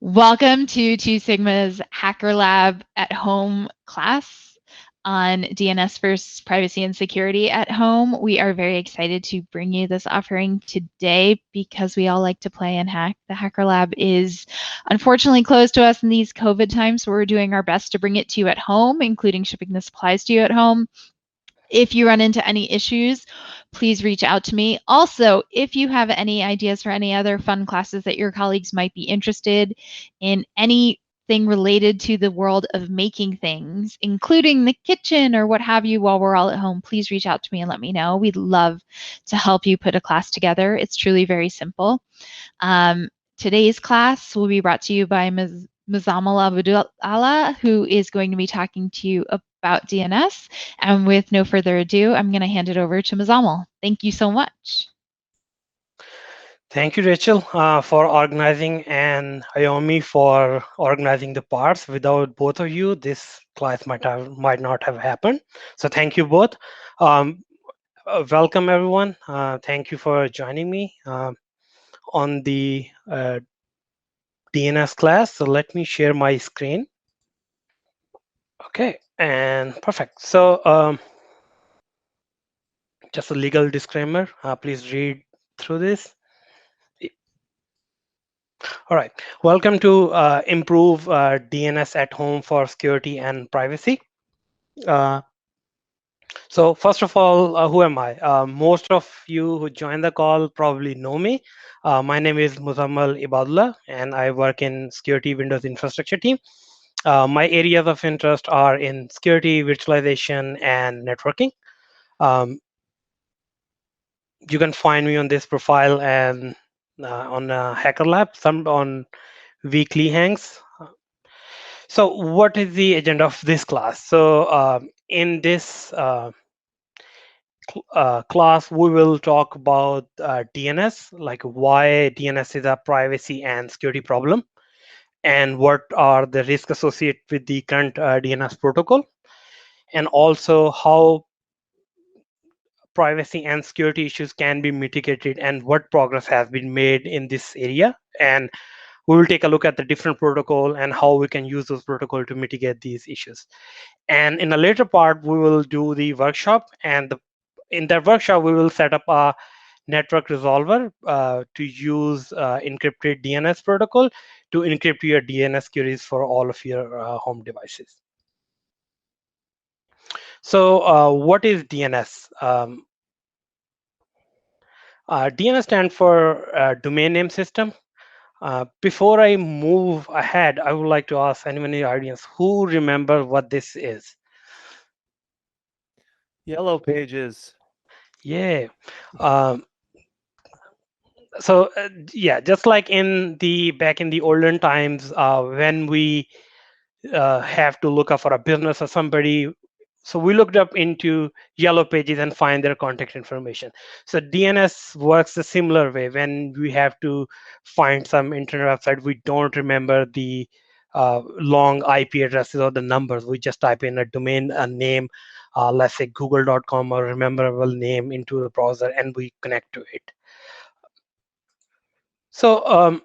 Welcome to Two Sigma's Hacker Lab at Home class on DNS first privacy and security at home. We are very excited to bring you this offering today because we all like to play and hack. The Hacker Lab is unfortunately closed to us in these COVID times, so we're doing our best to bring it to you at home, including shipping the supplies to you at home. If you run into any issues, please reach out to me. Also, if you have any ideas for any other fun classes that your colleagues might be interested in, anything related to the world of making things, including the kitchen or what have you while we're all at home, please reach out to me and let me know. We'd love to help you put a class together. It's truly very simple. Today's class will be brought to you by Ms. Muzammil Abdullah, who is going to be talking to you about DNS. And with no further ado, I'm going to hand it over to Muzammil. Thank you so much. Thank you, Rachel, for organizing, and Ayomi for organizing the parts. Without both of you, this class might not have happened. So thank you both. Welcome, everyone. Thank you for joining me on the DNS class. So let me share my screen. Okay, and perfect. So just a legal disclaimer. Please read through this. All right, welcome to Improve DNS at Home for Security and Privacy. So first of all, who am I? Most of you who joined the call probably know me. My name is Muzammil Ibadullah, and I work in Security Windows Infrastructure team. My areas of interest are in security, virtualization, and networking. You can find me on this profile and on Hacker Lab, some on weekly hangs. So what is the agenda of this class? So in this class, we will talk about DNS, like why DNS is a privacy and security problem, and what are the risks associated with the current DNS protocol, and also how privacy and security issues can be mitigated and what progress has been made in this area. And we will take a look at the different protocol and how we can use those protocol to mitigate these issues. And in a later part, we will do the workshop, and in that workshop, we will set up a network resolver to use encrypted DNS protocol to encrypt your DNS queries for all of your home devices. So what is DNS? DNS stands for domain name system. Before I move ahead, I would like to ask anyone in the audience who remember what this is. Yellow pages. Yeah. So yeah, just like back in the olden times, when we have to look up for a business or somebody, so we looked up into yellow pages and find their contact information. So DNS works a similar way. When we have to find some internet website, we don't remember the long IP addresses or the numbers. We just type in a domain name, let's say google.com or a memorable name into the browser, and we connect to it. So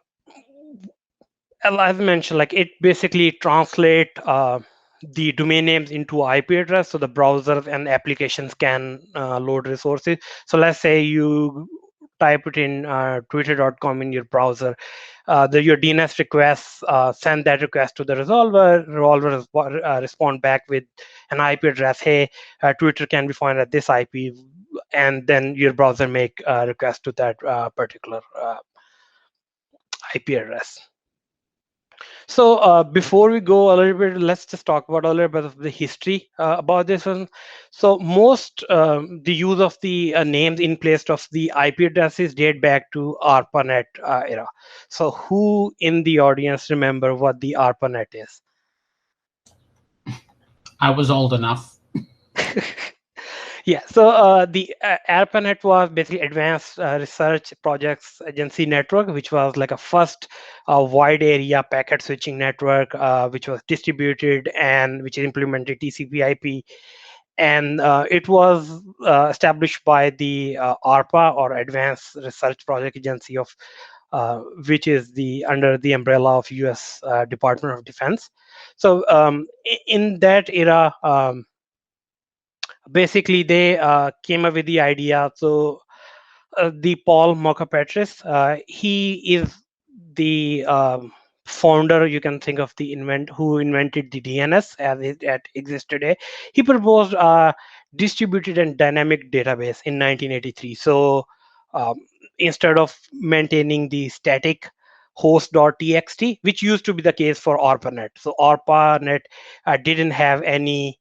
as I mentioned, like it basically translate the domain names into IP address, so the browsers and applications can load resources. So let's say you type it in twitter.com in your browser, your DNS requests send that request to the resolver. Resolver respond back with an IP address. Hey, Twitter can be found at this IP, and then your browser make a request to that particular IP address. So before we go a little bit, let's just talk about a little bit of the history about this one. So most the use of the names in place of the IP addresses date back to ARPANET era. So who in the audience remember what the ARPANET is? I was old enough. Yeah, so the ARPANET was basically Advanced Research Projects Agency Network, which was like a first wide area packet switching network, which was distributed and which implemented TCP/IP. And it was established by the ARPA, or Advanced Research Project Agency of which is the under the umbrella of U.S. Department of Defense. So in that era, basically they came up with the idea. So the Paul Mokapetris, he is the founder, you can think of the who invented the DNS as it exists today. He proposed a distributed and dynamic database in 1983. So um, instead of maintaining the static host.txt, which used to be the case for ARPANET. So ARPANET didn't have any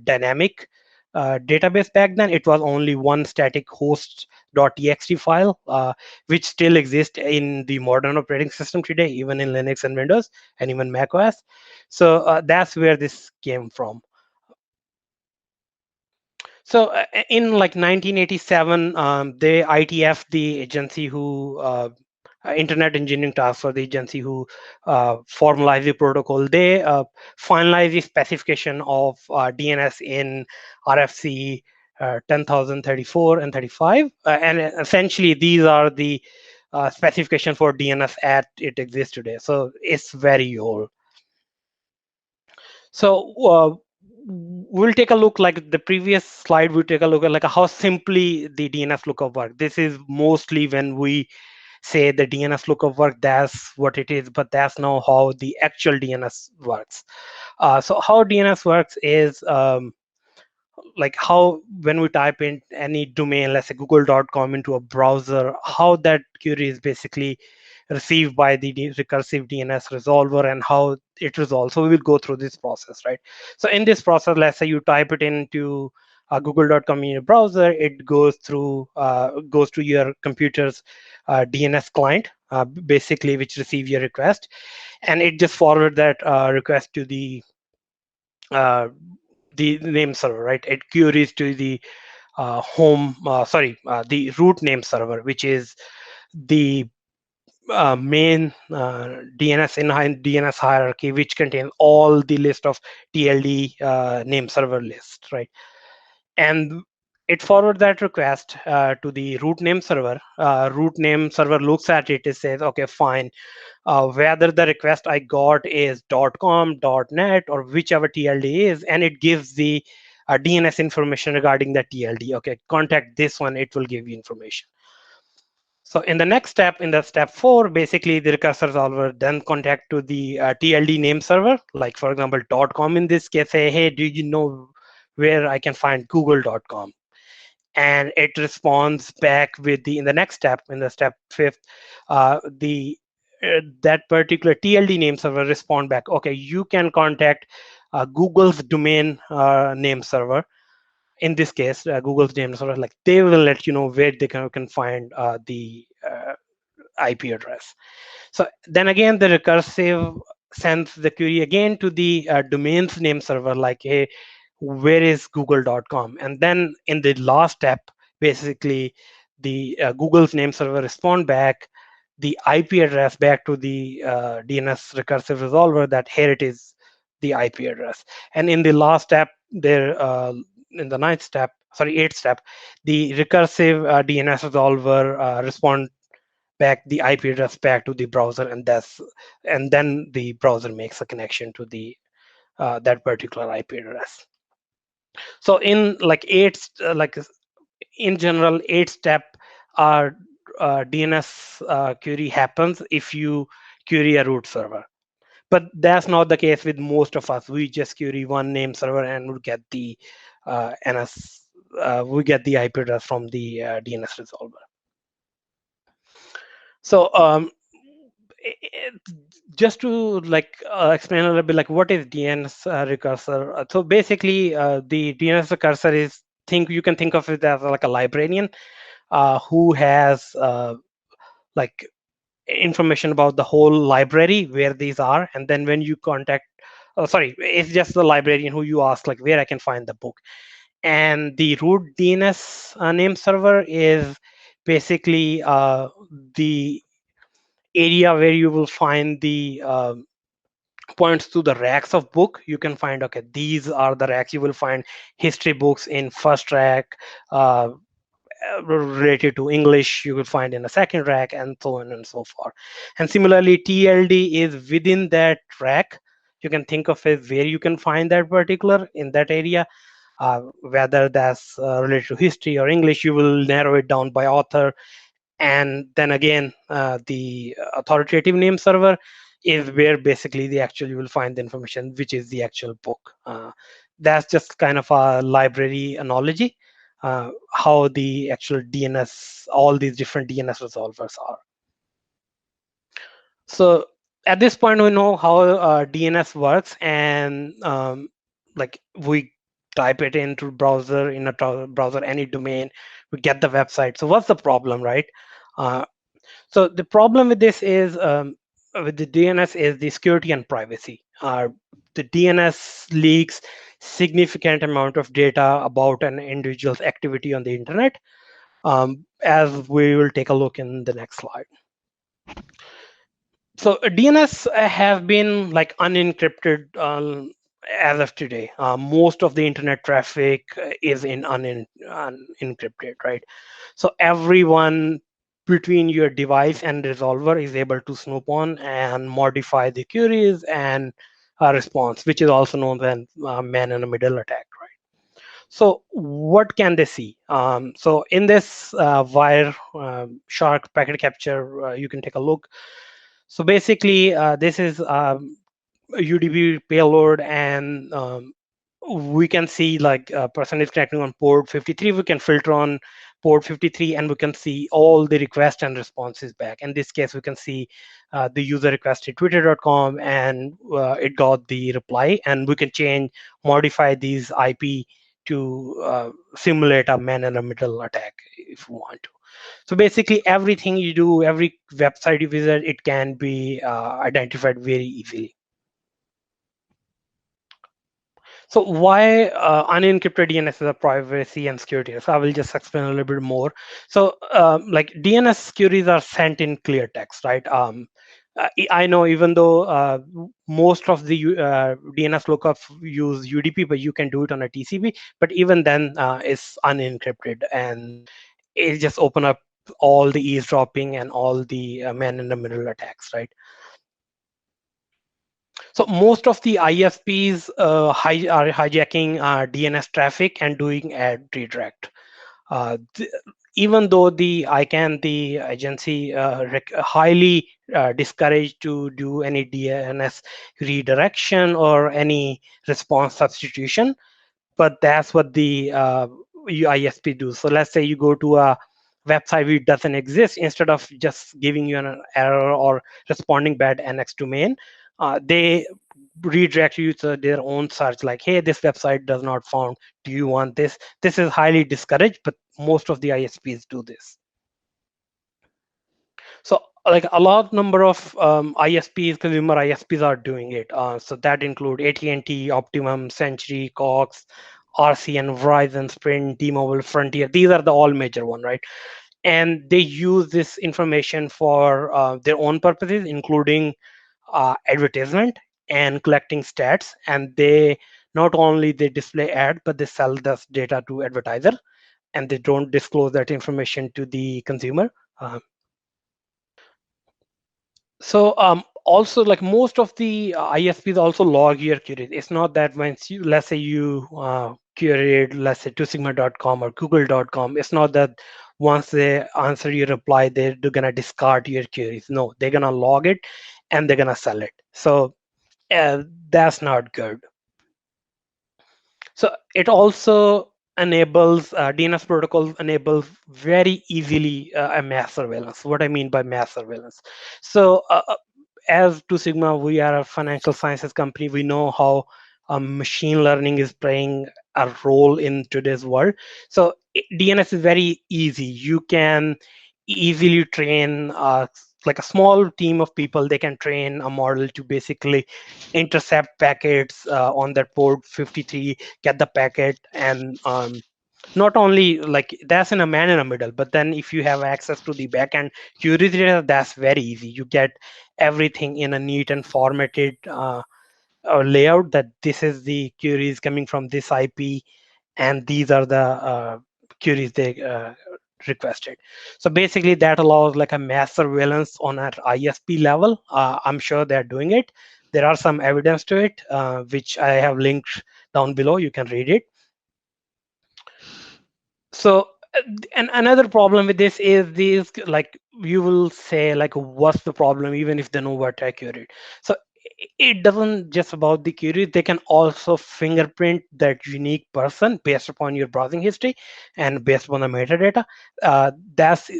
dynamic database back then. It was only one static host.txt file, which still exists in the modern operating system today, even in Linux and Windows and even Mac OS. So that's where this came from. So in like 1987, the ITF, the agency who Internet Engineering Task Force, the agency who formalized the protocol, they finalized the specification of DNS in RFC 10,034 and 35. And essentially, these are the specification for DNS as it exists today. So it's very old. So we'll take a look, like the previous slide, we'll take a look at like how simply the DNS lookup works. This is mostly when we say the DNS lookup work, that's what it is, but that's not how the actual DNS works. So how DNS works is like how when we type in any domain, let's say google.com, into a browser, how that query is basically received by the recursive DNS resolver and how it resolves. So we will go through this process, right? So in this process, let's say you type it into google.com in your browser, it goes to your computer's DNS client, basically, which receive your request, and it just forward that request to uh, the name server, right? It queries to the the root name server, which is the main DNS in DNS hierarchy, which contains all the list of TLD name server list, right? And it forwards that request to the root name server. Root name server looks at it, it says, okay, fine. Whether the request I got is .com, .net, or whichever TLD is, and it gives the DNS information regarding the TLD. Okay, contact this one, it will give you information. So in the next step, in the step 4, basically the recursive resolver then contact to the TLD name server, like for example, .com in this case, say, hey, do you know where I can find google.com? And it responds back with in the next step, in the step 5th, the that particular TLD name server respond back, okay, you can contact Google's domain name server. In this case, Google's name server, like they will let you know where they can find the IP address. So then again, the recursive sends the query again to the domain's name server, like, hey, where is google.com? And then in the last step, basically, the Google's name server respond back the IP address back to the DNS recursive resolver that here it is, the IP address. And in the last step, there in the eighth step, the recursive DNS resolver respond back the IP address back to the browser, and then the browser makes a connection to the that particular IP address. So in like in general, 8-step DNS query happens if you query a root server. But that's not the case with most of us. We just query one name server and we get the NS. We get the IP address from the DNS resolver. So just to explain a little bit, like what is DNS recursor. So basically, the DNS recursor is you can think of it as like a librarian who has like information about the whole library where these are, and then when you contact, it's just the librarian who you ask like where I can find the book. And the root DNS name server is basically the area where you will find the points to the racks of book. You can find, okay, these are the racks. You will find history books in first rack, related to English, you will find in a second rack, and so on and so forth. And similarly, TLD is within that rack. You can think of it where you can find that particular in that area, whether that's related to history or English. You will narrow it down by author, and then again, the authoritative name server is where basically the actual you will find the information, which is the actual book. That's just kind of a library analogy, how the actual DNS, all these different DNS resolvers are. So at this point, we know how DNS works, and like we type it into browser, in a browser, any domain, we get the website. So what's the problem, right? Uh, so the problem with this is, with the DNS, is the security and privacy. The DNS leaks significant amount of data about an individual's activity on the internet, as we will take a look in the next slide. So DNS have been like unencrypted as of today. Most of the internet traffic is in unencrypted, right? So everyone between your device and resolver is able to snoop on and modify the queries and response, which is also known as man-in-the-middle attack, right? So what can they see? So in this wire shark packet capture, you can take a look. So basically, this is a UDP payload, and we can see like a person is connecting on port 53. We can filter on port 53, and we can see all the requests and responses back. In this case, we can see the user requested twitter.com, and it got the reply, and we can change, modify these IP to simulate a man-in-the-middle attack if we want to. So basically, everything you do, every website you visit, it can be identified very easily. So why unencrypted DNS is a privacy and security? So I will just explain a little bit more. So like DNS queries are sent in clear text, right? I know, even though most of the DNS lookups use UDP, but you can do it on a TCP. But even then, it's unencrypted, and it just open up all the eavesdropping and all the man-in-the-middle attacks, right? So most of the ISPs are hijacking DNS traffic and doing ad redirect. Uh, th- Even though the ICANN, the agency, highly discouraged to do any DNS redirection or any response substitution, but that's what the ISP do. So let's say you go to a website which doesn't exist, instead of just giving you an error or responding bad NX domain, they redirect you to their own search, like, hey, this website does not found, do you want this? This is highly discouraged, but most of the ISPs do this. So like a lot number of ISPs, consumer ISPs, are doing it. So that include AT&T, Optimum, Century, Cox, RCN, Verizon, Sprint, T-Mobile, Frontier. These are the all major one, right? And they use this information for their own purposes, including advertisement and collecting stats. And they not only they display ad, but they sell this data to advertiser, and they don't disclose that information to the consumer. So also, like most of the ISPs also log your queries. It's not that once you, let's say you queried, let's say, to sigma.com or google.com, it's not that once they answer your reply, they're gonna discard your queries. No, they're gonna log it and they're gonna sell it. So that's not good. So it also enables, DNS protocols enable very easily a mass surveillance. What I mean by mass surveillance. So as Two Sigma, we are a financial sciences company. We know how machine learning is playing a role in today's world. So DNS is very easy. You can easily train like a small team of people. They can train a model to basically intercept packets on that port 53, get the packet, and not only like that's in a man in the middle, but then if you have access to the backend queries data, that's very easy. You get everything in a neat and formatted layout, that this is the queries coming from this IP, and these are the queries they requested. So basically that allows like a mass surveillance on an ISP level. I'm sure they're doing it. There are some evidence to it, which I have linked down below. You can read it. So and another problem with this is these, like, you will say like, what's the problem, even if they know what accurate. So it doesn't just about the query, they can also fingerprint that unique person based upon your browsing history and based upon the metadata. That's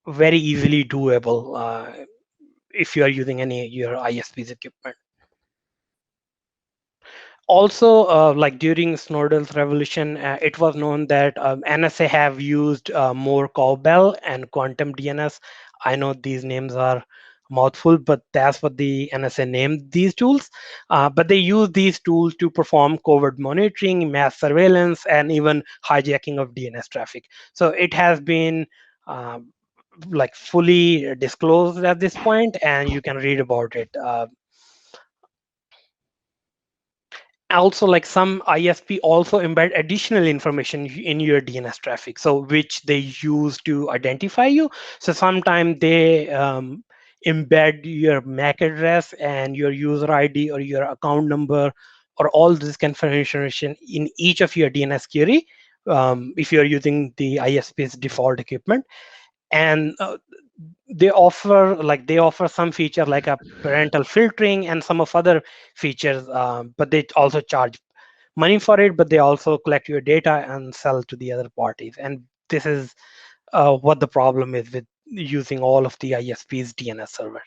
very easily doable if you are using any your ISP's equipment. Also, like during Snowden's revolution, it was known that NSA have used more cowbell and quantum DNS. I know these names are mouthful, but that's what the NSA named these tools. But they use these tools to perform covert monitoring, mass surveillance, and even hijacking of DNS traffic. So it has been like fully disclosed at this point, and you can read about it. Also, like, some ISP also embed additional information in your DNS traffic, so which they use to identify you. So sometimes they embed your MAC address and your user ID or your account number or all this configuration in each of your DNS query, if you're using the ISP's default equipment. And they offer some feature like a parental filtering and some of other features, but they also charge money for it, but they also collect your data and sell to the other parties. And this is what the problem is with using all of the ISP's DNS server.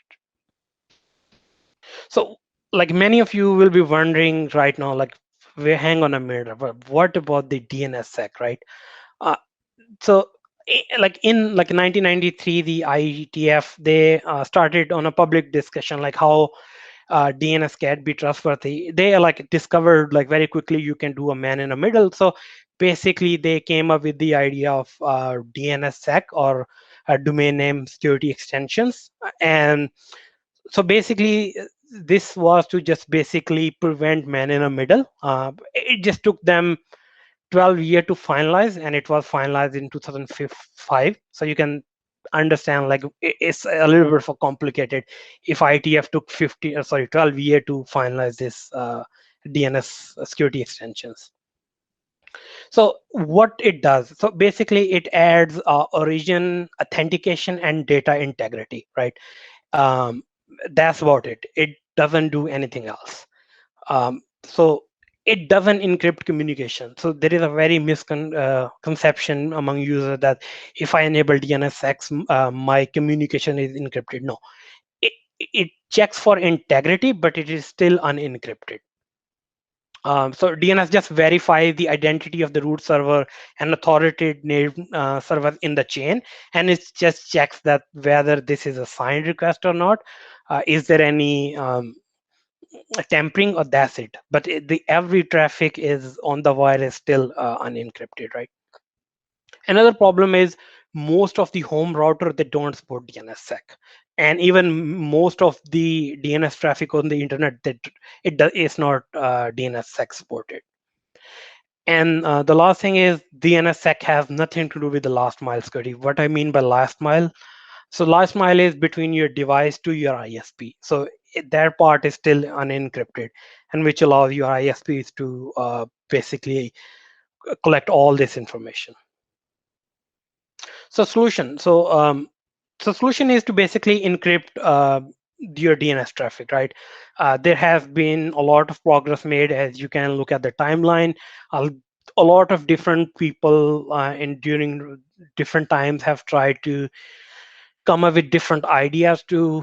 So, like, many of you will be wondering right now, like, we hang on a minute, but what about the DNSSEC, right? Uh, so like in like 1993, the IETF, they started on a public discussion like how DNS can be trustworthy. They like discovered like very quickly you can do a man in the middle. So basically they came up with the idea of DNSSEC, or domain name security extensions. And so basically this was to just basically prevent man in the middle. It just took them 12 years to finalize, and it was finalized in 2005. So you can understand like it's a little bit for complicated if ITF took 12 years to finalize this DNS security extensions. So what it does, so basically it adds origin authentication and data integrity, right? um, that's about it. It doesn't do anything else. So it doesn't encrypt communication. So there is a very misconception among users that if I enable DNSX, my communication is encrypted. No, it, it checks for integrity, but it is still unencrypted. So DNS just verifies the identity of the root server and authoritative server in the chain, and it just checks that whether this is a signed request or not. Is there any tampering, or that's it. But the every traffic is on the wire is still unencrypted, right? Another problem is most of the home router, they don't support DNSSEC, and even most of the DNS traffic on the internet, that is not DNSSEC supported. And the last thing is DNSSEC has nothing to do with the last mile security. What I mean by last mile, so last mile is between your device to your ISP. So that part is still unencrypted, and which allows your ISPs to basically collect all this information. So solution. So solution is to basically encrypt your DNS traffic, right? There has been a lot of progress made, as you can look at the timeline. A lot of different people in during different times have tried to come up with different ideas to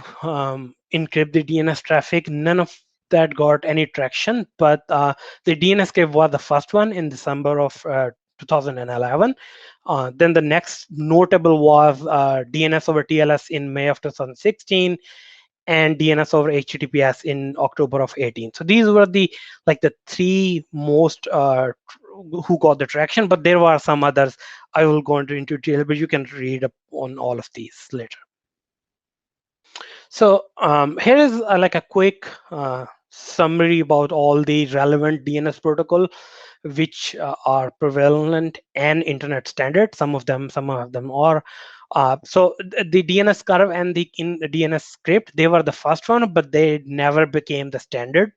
encrypt the DNS traffic. None of that got any traction, but the DNSCAPE was the first one in December of 2011. Then the next notable was DNS over TLS in May of 2016, and DNS over HTTPS in October of 18. So these were the three most who got the traction, but there were some others. I will go into detail, but you can read up on all of these later. So here is like a quick summary about all the relevant DNS protocol. which are prevalent and internet standard. Some of them are. So the DNS curve and the DNS script, they were the first one, but they never became the standard,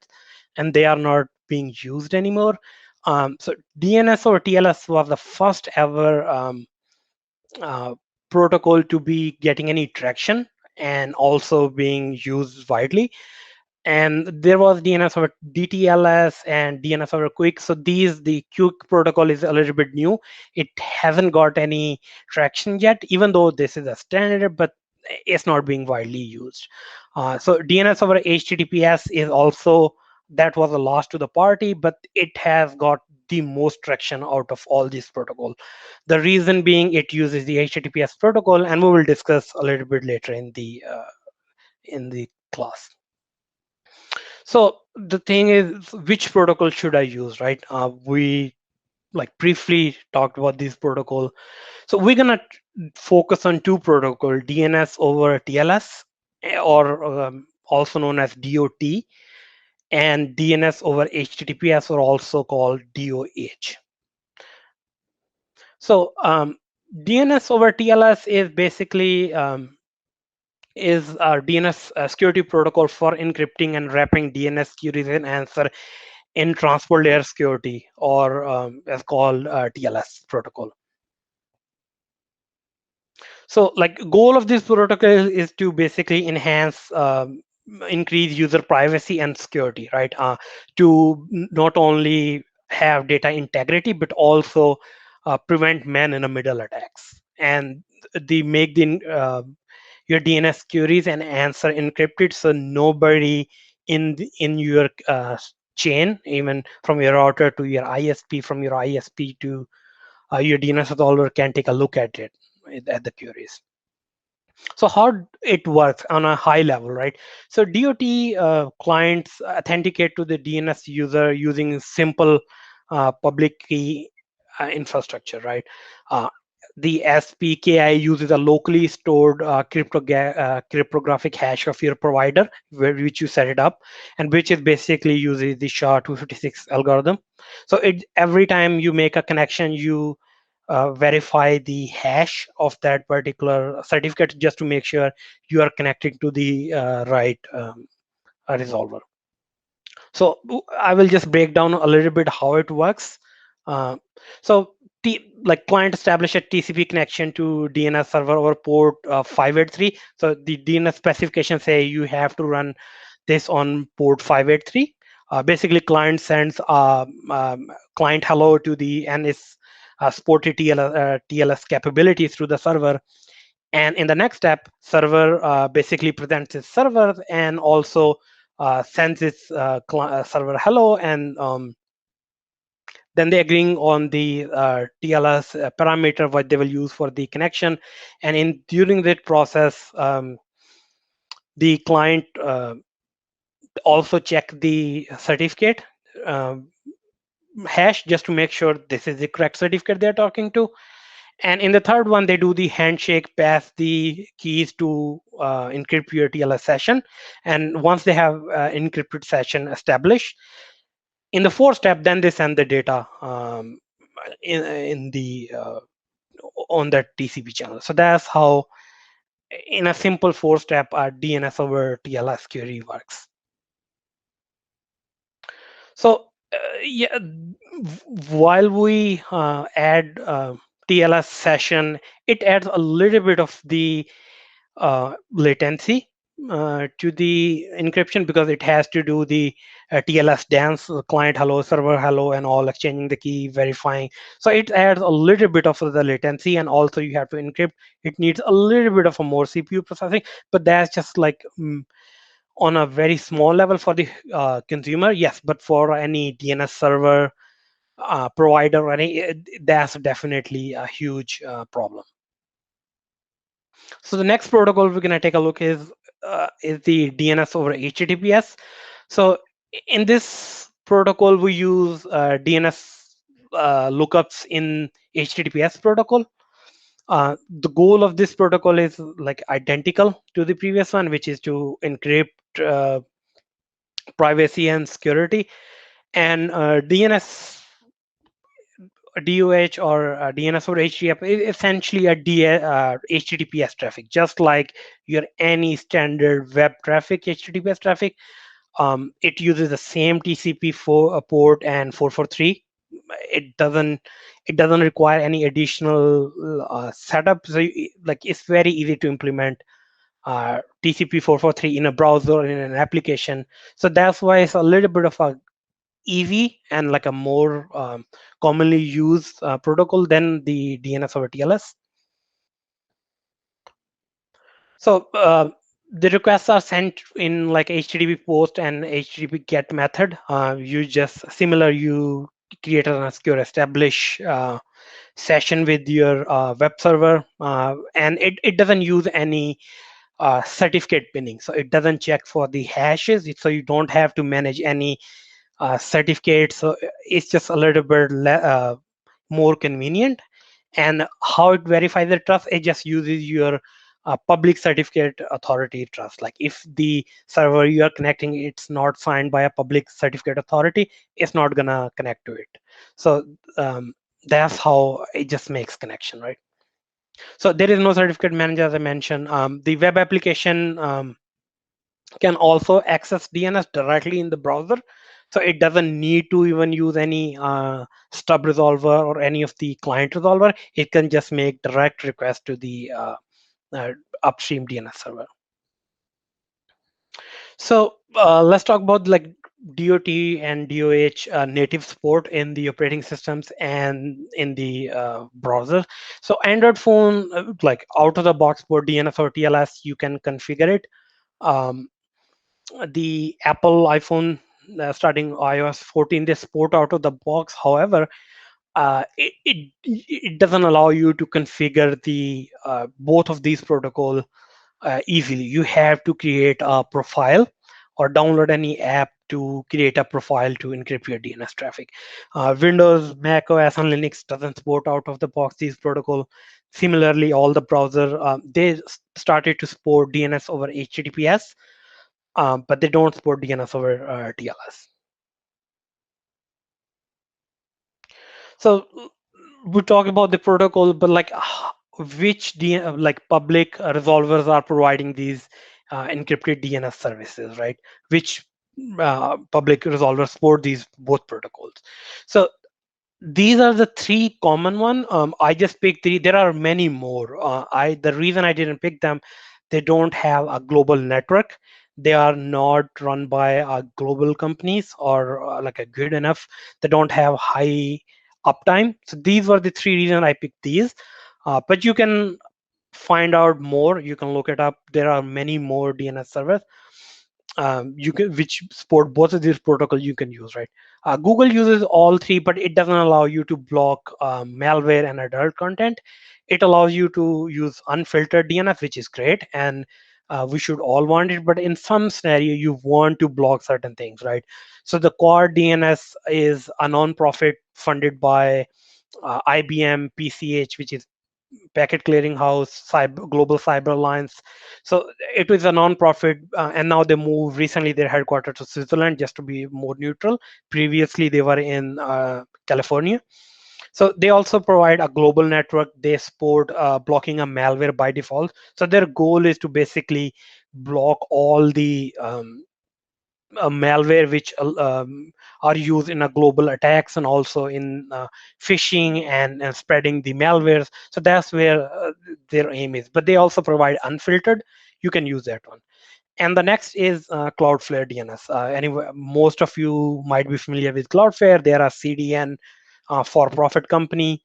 and they are not being used anymore. So DNS or TLS was the first ever uh, protocol to be getting any traction and also being used widely. And there was DNS over DTLS and DNS over Quick. So the Quick protocol is a little bit new. It hasn't got any traction yet, even though this is a standard, but it's not being widely used. So DNS over HTTPS is also, that was the last to the party, but it has got the most traction out of all these protocols. The reason being it uses the HTTPS protocol, and we will discuss a little bit later in the class. So the thing is, which protocol should I use, right? We like briefly talked about this protocol. So we're gonna focus on two protocol: DNS over TLS, or also known as DOT, and DNS over HTTPS, or also called DOH. So DNS over TLS is basically is our DNS security protocol for encrypting and wrapping DNS queries and answer in transport layer security, or as called TLS protocol. So like goal of this protocol is to basically enhance, increase user privacy and security, right? To not only have data integrity, but also prevent man in the middle attacks, and they make your DNS queries and answer encrypted, so nobody in your chain, even from your router to your ISP, from your ISP to your DNS resolver, can take a look at it, at the queries. So how it works on a high level, right? So DOT clients authenticate to the DNS user using simple public key infrastructure, right? Uh, the SPKI uses a locally stored cryptographic hash of your provider, which you set it up, and which is basically uses the SHA-256 algorithm. So every time you make a connection, you verify the hash of that particular certificate, just to make sure you are connecting to the right resolver. So I will just break down a little bit how it works. Uh, so like client establish a TCP connection to DNS server over port 583. So the DNS specification say you have to run this on port 583. Basically, client sends client hello to the, and is supported TLS capabilities through the server. And in the next step, server basically presents its server and also sends its server hello, and then they agreeing on the TLS parameter what they will use for the connection. And in during that process, the client also check the certificate hash, just to make sure this is the correct certificate they're talking to. And in the third one, they do the handshake, pass the keys to encrypt your TLS session. And once they have encrypted session established, in the fourth step, then they send the data in the on that TCP channel. So that's how, in a simple four-step, DNS over TLS query works. So yeah, while we add TLS session, it adds a little bit of the latency to the encryption, because it has to do the TLS dance, client hello, server hello, and all, exchanging the key, verifying. So it adds a little bit of the latency, and also you have to encrypt. It needs a little bit of a more CPU processing, but that's just like on a very small level for the consumer, yes. But for any DNS server provider or any, that's definitely a huge problem. So the next protocol we're going to take a look is the DNS over HTTPS. So in this protocol, we use DNS lookups in HTTPS protocol. The goal of this protocol is like identical to the previous one, which is to encrypt privacy and security. And DNS DOH or DNS over HTTP is essentially a HTTPS traffic, just like your any standard web traffic, HTTPS traffic. It uses the same TCP for port and 443. It doesn't require any additional setup. So like it's very easy to implement TCP 443 in a browser or in an application. So that's why it's a little bit of a easy and like a more commonly used protocol than the DNS over TLS. So the requests are sent in like HTTP post and HTTP GET method. You just similar you create an secure establish session with your web server, and it doesn't use any certificate pinning, so it doesn't check for the hashes, so you don't have to manage any certificates. So it's just a little bit more convenient. And how it verifies the trust, it just uses your public certificate authority trust. Like if the server you are connecting, it's not signed by a public certificate authority, it's not gonna connect to it. So that's how it just makes connection, right? So there is no certificate manager, as I mentioned. The web application can also access DNS directly in the browser. So it doesn't need to even use any stub resolver or any of the client resolver. It can just make direct requests to the uh, upstream DNS server. So let's talk about like DOT and DOH native support in the operating systems and in the browser. So Android phone, like out of the box for DNS or TLS, you can configure it. Um, the Apple iPhone starting iOS 14, they support out of the box. However, it doesn't allow you to configure the both of these protocol easily. You have to create a profile or download any app to create a profile to encrypt your DNS traffic. Windows, Mac OS, and Linux doesn't support out of the box these protocol. Similarly, all the browser they started to support DNS over HTTPS, but they don't support DNS over TLS. So we talk about the protocol, but like which like public resolvers are providing these encrypted DNS services, right? Which public resolvers support these both protocols? So these are the three common one. I just picked three. There are many more. The reason I didn't pick them, they don't have a global network. They are not run by global companies or like a good enough. They don't have high uptime. So these were the three reasons I picked these. But you can find out more. You can look it up. There are many more DNS servers you can which support both of these protocols you can use, right? Google uses all three, but it doesn't allow you to block malware and adult content. It allows you to use unfiltered DNS, which is great, and we should all want it. But in some scenario, you want to block certain things, right? So the core DNS is a non-profit funded by IBM PCH, which is Packet Clearinghouse, Global Cyber Alliance. So it was a non-profit, and now they moved recently their headquarters to Switzerland just to be more neutral. Previously, they were in California. So they also provide a global network. They support blocking a malware by default. So their goal is to basically block all the malware which are used in a global attacks and also in phishing and spreading the malwares. So that's where their aim is. But they also provide unfiltered. You can use that one. And the next is Cloudflare DNS. Anyway, most of you might be familiar with Cloudflare. They are a CDN for-profit company.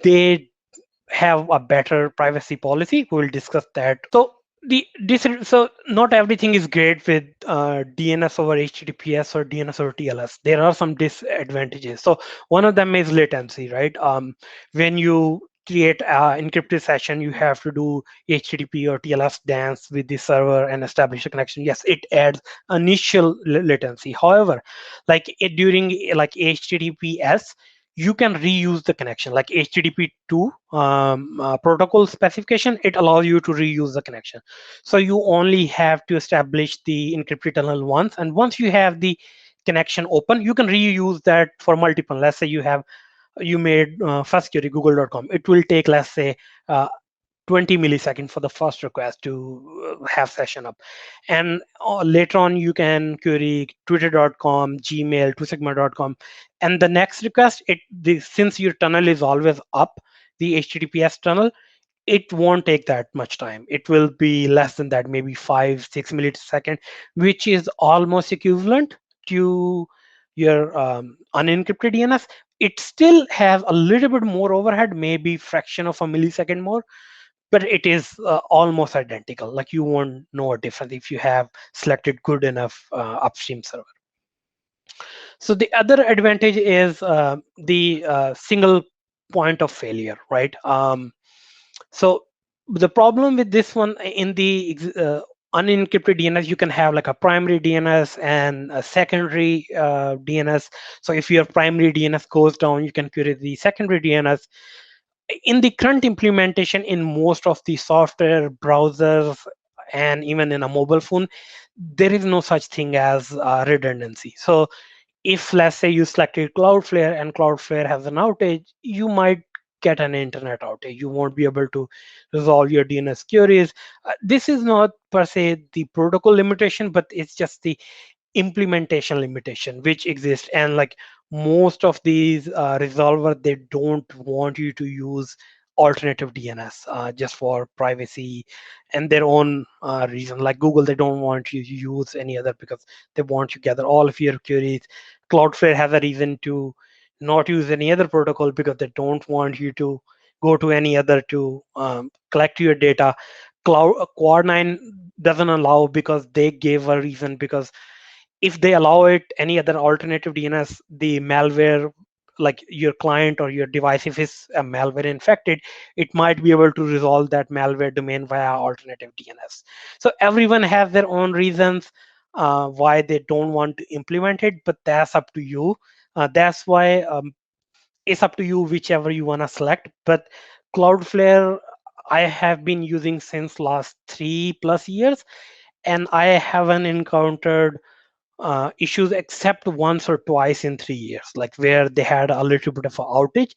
They have a better privacy policy. We will discuss that. So so not everything is great with DNS over HTTPS or DNS over TLS. There are some disadvantages. So one of them is latency, right? When you create an encrypted session, you have to do HTTP or TLS dance with the server and establish a connection. Yes, it adds initial latency. However, like during like HTTPS, you can reuse the connection. Like HTTP2 protocol specification, it allows you to reuse the connection. So you only have to establish the encrypted tunnel once, and once you have the connection open, you can reuse that for multiple. Let's say you have you made first query google.com, it will take, let's say, uh, 20 milliseconds for the first request to have session up. And later on, you can query twitter.com, Gmail, twosigma.com. And the next request, since your tunnel is always up, the HTTPS tunnel, it won't take that much time. It will be less than that, maybe 5-6 milliseconds, which is almost equivalent to your unencrypted DNS. It still has a little bit more overhead, maybe fraction of a millisecond more, but it is almost identical. Like, you won't know a difference if you have selected good enough upstream server. So the other advantage is the single point of failure, right? So the problem with this one, in the unencrypted DNS, you can have like a primary DNS and a secondary DNS. So if your primary DNS goes down, you can query the secondary DNS. In the current implementation in most of the software browsers and even in a mobile phone, there is no such thing as redundancy. So if, let's say, you selected Cloudflare and Cloudflare has an outage, you might get an internet outage. You won't be able to resolve your DNS queries. This is not per se the protocol limitation, but it's just the implementation limitation which exists. And like, most of these resolver, they don't want you to use alternative DNS just for privacy and their own reason. Like Google, they don't want you to use any other because they want you to gather all of your queries. Cloudflare has a reason to not use any other protocol because they don't want you to go to any other to collect your data. Quad9 doesn't allow because they gave a reason, because if they allow it, any other alternative DNS, the malware, like your client or your device, if it's a malware infected, it might be able to resolve that malware domain via alternative DNS. So everyone has their own reasons why they don't want to implement it, but that's up to you. That's why it's up to you whichever you want to select. But Cloudflare, I have been using since last 3+ years, and I haven't encountered issues except once or twice in 3 years, like where they had a little bit of an outage,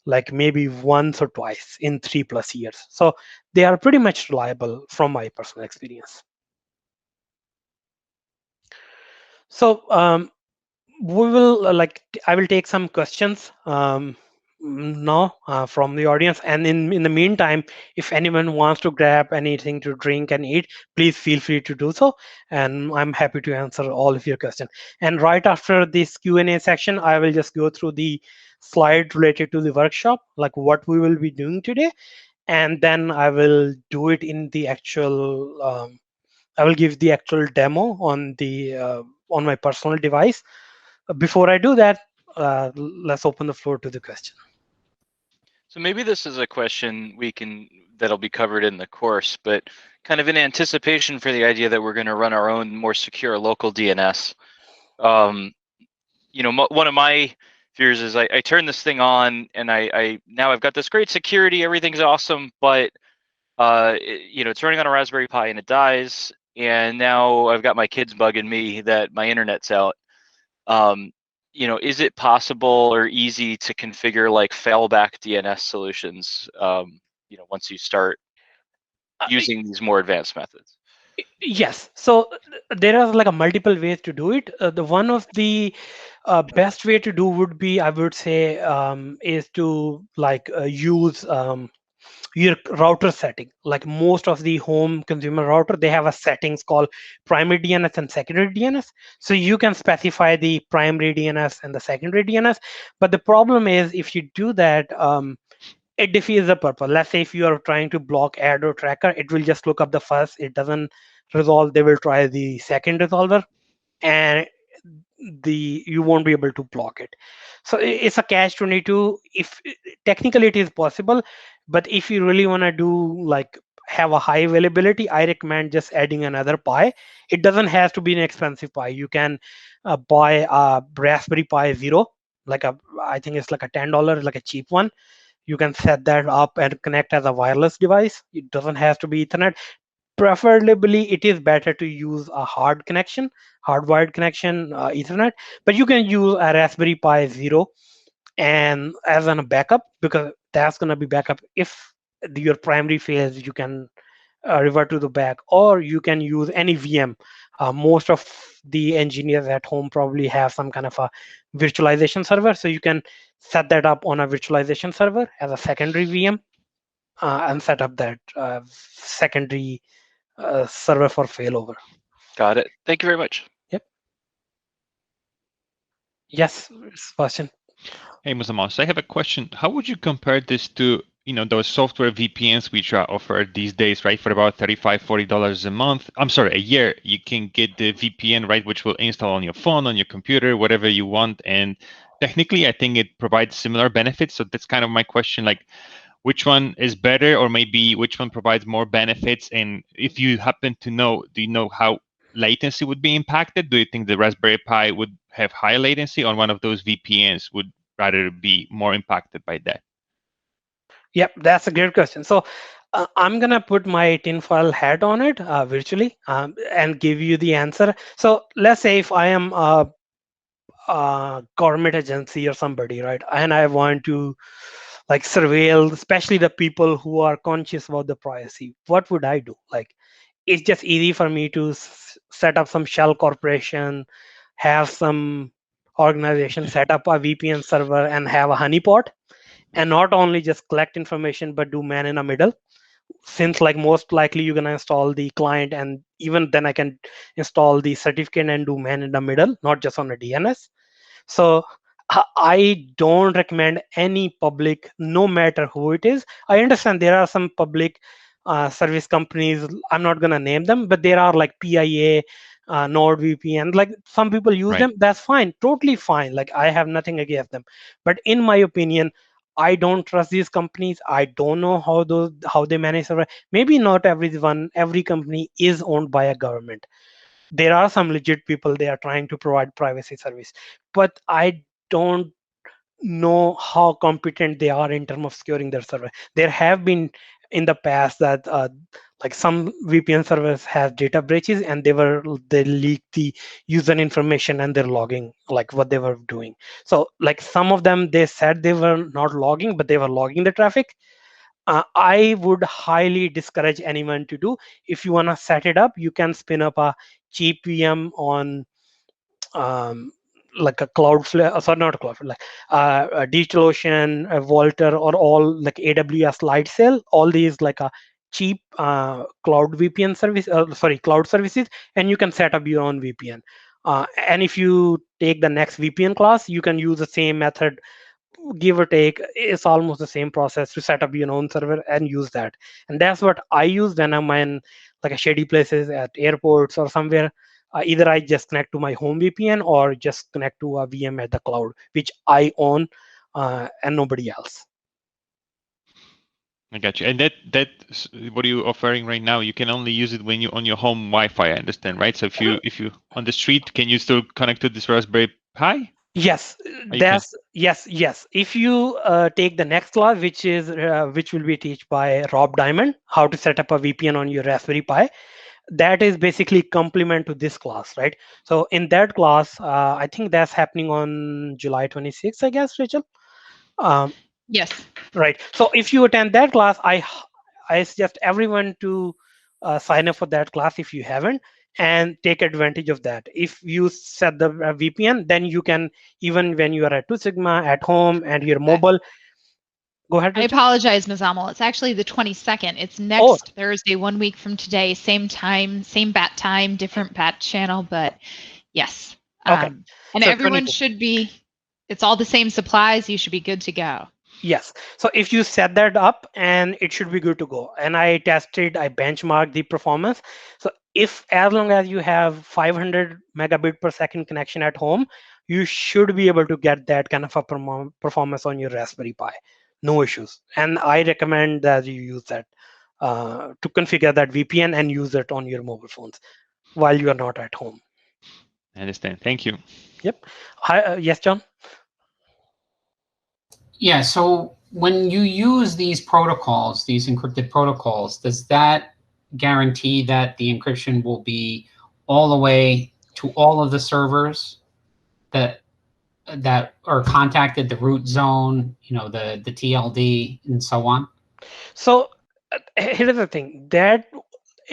like maybe once or twice in 3+ years. So they are pretty much reliable from my personal experience. So we will I will take some questions now from the audience, and in the meantime, if anyone wants to grab anything to drink and eat, please feel free to do so, and I'm happy to answer all of your questions. And right after this Q&A section, I will just go through the slide related to the workshop, like what we will be doing today, and then I will do it in the actual I will give the actual demo on my personal device. Before I do that, let's open the floor to the question. So maybe this is a question that'll be covered in the course, but kind of in anticipation for the idea that we're going to run our own more secure local DNS. One of my fears is I turn this thing on and now I've got this great security, everything's awesome, but it's running on a Raspberry Pi and it dies, and now I've got my kids bugging me that my internet's out. Is it possible or easy to configure like failback DNS solutions, once you start using these more advanced methods? Yes. So there are like a multiple ways to do it. The one of the best way to do would be, I would say, is to use your router setting. Like most of the home consumer router, they have a settings called primary DNS and secondary DNS. So you can specify the primary DNS and the secondary DNS. But the problem is, if you do that, it defeats the purpose. Let's say if you are trying to block ad or tracker, it will just look up the first. It doesn't resolve. They will try the second resolver, and you won't be able to block it. So it's a catch-22. If technically it is possible, but if you really want to do have a high availability, I recommend just adding another Pi. It doesn't have to be an expensive Pi. You can buy a Raspberry Pi Zero, I think it's like a $10, like a cheap one. You can set that up and connect as a wireless device. It doesn't have to be Ethernet. Preferably, it is better to use a hardwired connection, Ethernet. But you can use a Raspberry Pi Zero, and as a backup, because that's going to be backup. If your primary fails, you can revert to the back, or you can use any VM. Most of the engineers at home probably have some kind of a virtualization server, so you can set that up on a virtualization server as a secondary VM, and set up that secondary server for failover. Got it. Thank you very much. Yep. Yes, Sebastian. Hey, Musamos, I have a question. How would you compare this to, those software VPNs which are offered these days, right? For about $35, $40 a month. I'm sorry, a year. You can get the VPN, right, which will install on your phone, on your computer, whatever you want. And technically, I think it provides similar benefits. So that's kind of my question, like, which one is better, or maybe which one provides more benefits? And if you happen to know, do you know how latency would be impacted? Do you think the Raspberry Pi would have high latency, or one of those VPNs would rather be more impacted by that? Yep, that's a great question. So I'm gonna put my tinfoil hat on it virtually, and give you the answer. So let's say if I am a government agency or somebody, right, and I want to like surveil, especially the people who are conscious about the privacy, what would I do? Like, it's just easy for me to set up some shell corporation, have some organization set up a VPN server and have a honeypot, and not only just collect information but do man in the middle. Since like most likely you're going to install the client, and even then I can install the certificate and do man in the middle, not just on a DNS. So I don't recommend any public, no matter who it is. I understand there are some public service companies, I'm not going to name them, but there are like PIA, NordVPN, like some people use Right. them. That's fine, totally fine. Like, I have nothing against them. But in my opinion, I don't trust these companies. I don't know how they manage server. Maybe not every company is owned by a government. There are some legit people, they are trying to provide privacy service, but I don't know how competent they are in terms of securing their server. There have been in the past that like some VPN servers have data breaches, and they leaked the user information and they're logging like what they were doing. So like some of them, they said they were not logging, but they were logging the traffic. I would highly discourage anyone to do. If you want to set it up, you can spin up a cheap VM on like a Cloudflare, sorry, not a Cloudflare, like a DigitalOcean, a Volter, or all like AWS Lightsail, all these like a cheap cloud VPN service, cloud services, and you can set up your own VPN. And if you take the next VPN class, you can use the same method, give or take. It's almost the same process to set up your own server and use that. And that's what I use when I'm in like a shady places at airports or somewhere. Either I just connect to my home VPN or just connect to a VM at the cloud, which I own, and nobody else. I got you. And that what are you offering right now? You can only use it when you on your home Wi-Fi, I understand, right? So if you on the street, can you still connect to this Raspberry Pi? Yes, yes. If you take the next class, which will be taught by Rob Diamond, how to set up a VPN on your Raspberry Pi, that is basically complement to this class, right? So in that class, I think that's happening on July 26th, I guess, Rachel. Yes. Right. So if you attend that class, I suggest everyone to sign up for that class if you haven't, and take advantage of that. If you set the VPN, then you can, even when you are at 2 Sigma at home and you're mobile. Go ahead, I Rachel. apologize, Ms. Amel. It's actually the 22nd. It's next Thursday, 1 week from today. Same time, same bat time, different bat channel, but yes. Okay. And So everyone 22. should be, it's all the same supplies. You should be good to go. Yes. So if you set that up, and it should be good to go. And I benchmarked the performance. So if, as long as you have 500 megabit per second connection at home, you should be able to get that kind of a performance on your Raspberry Pi. No issues. And I recommend that you use that to configure that VPN and use it on your mobile phones while you are not at home. I understand. Thank you. Yep. Hi, yes, John? Yeah, so when you use these protocols, these encrypted protocols, does that guarantee that the encryption will be all the way to all of the servers that that or contacted the root zone, the TLD and so on? So here's the thing that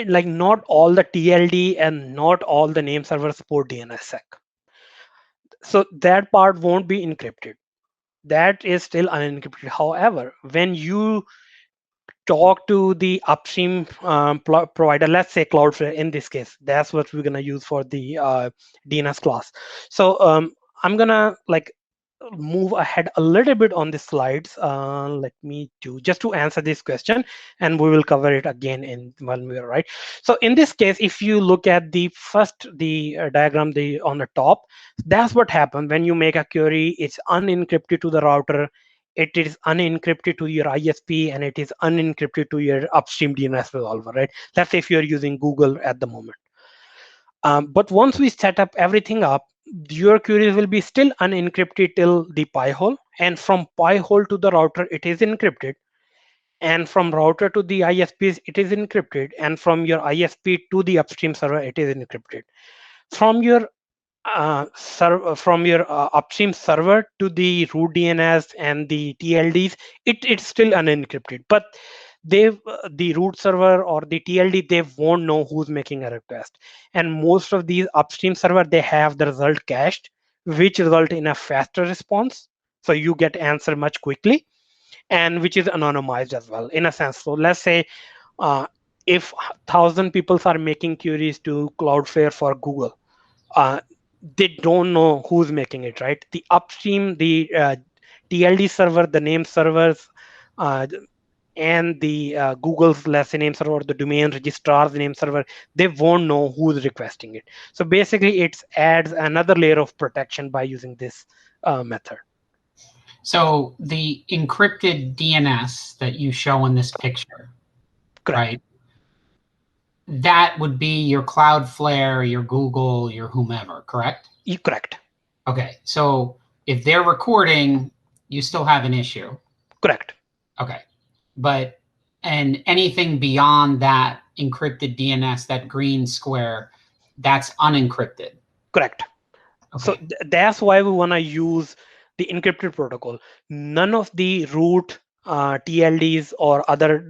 like not all the TLD and not all the name servers support DNSSEC. So that part won't be encrypted. That is still unencrypted. However, when you talk to the upstream provider, let's say Cloudflare in this case, that's what we're gonna use for the DNS class. So I'm gonna like move ahead a little bit on the slides. Let me do just to answer this question, and we will cover it again in when we are right. So in this case, if you look at the first diagram on the top, that's what happened when you make a query. It's unencrypted to the router. It is unencrypted to your ISP, and it is unencrypted to your upstream DNS resolver, right? Let's say if you're using Google at the moment. But once we set up everything up, your queries will be still unencrypted till the pi hole, and from pi hole to the router it is encrypted, and from router to the ISPs it is encrypted, and from your ISP to the upstream server it is encrypted. From your upstream server to the root DNS and the TLDs, it's still unencrypted, but the root server or the TLD, they won't know who's making a request. And most of these upstream server, they have the result cached, which result in a faster response. So you get answer much quickly, and which is anonymized as well in a sense. So let's say if 1,000 people are making queries to Cloudflare for Google, they don't know who's making it, right? The upstream, the TLD server, the name servers, and the Google's let's say name server or the domain registrar's name server, they won't know who's requesting it. So basically, it adds another layer of protection by using this method. So the encrypted DNS that you show in this picture, Correct. right? That would be your Cloudflare, your Google, your whomever, correct? Correct. Okay, so if they're recording, you still have an issue. Correct. Okay, and anything beyond that encrypted DNS, that green square, that's unencrypted. Correct. Okay. So that's why we want to use the encrypted protocol. None of the root TLDs or other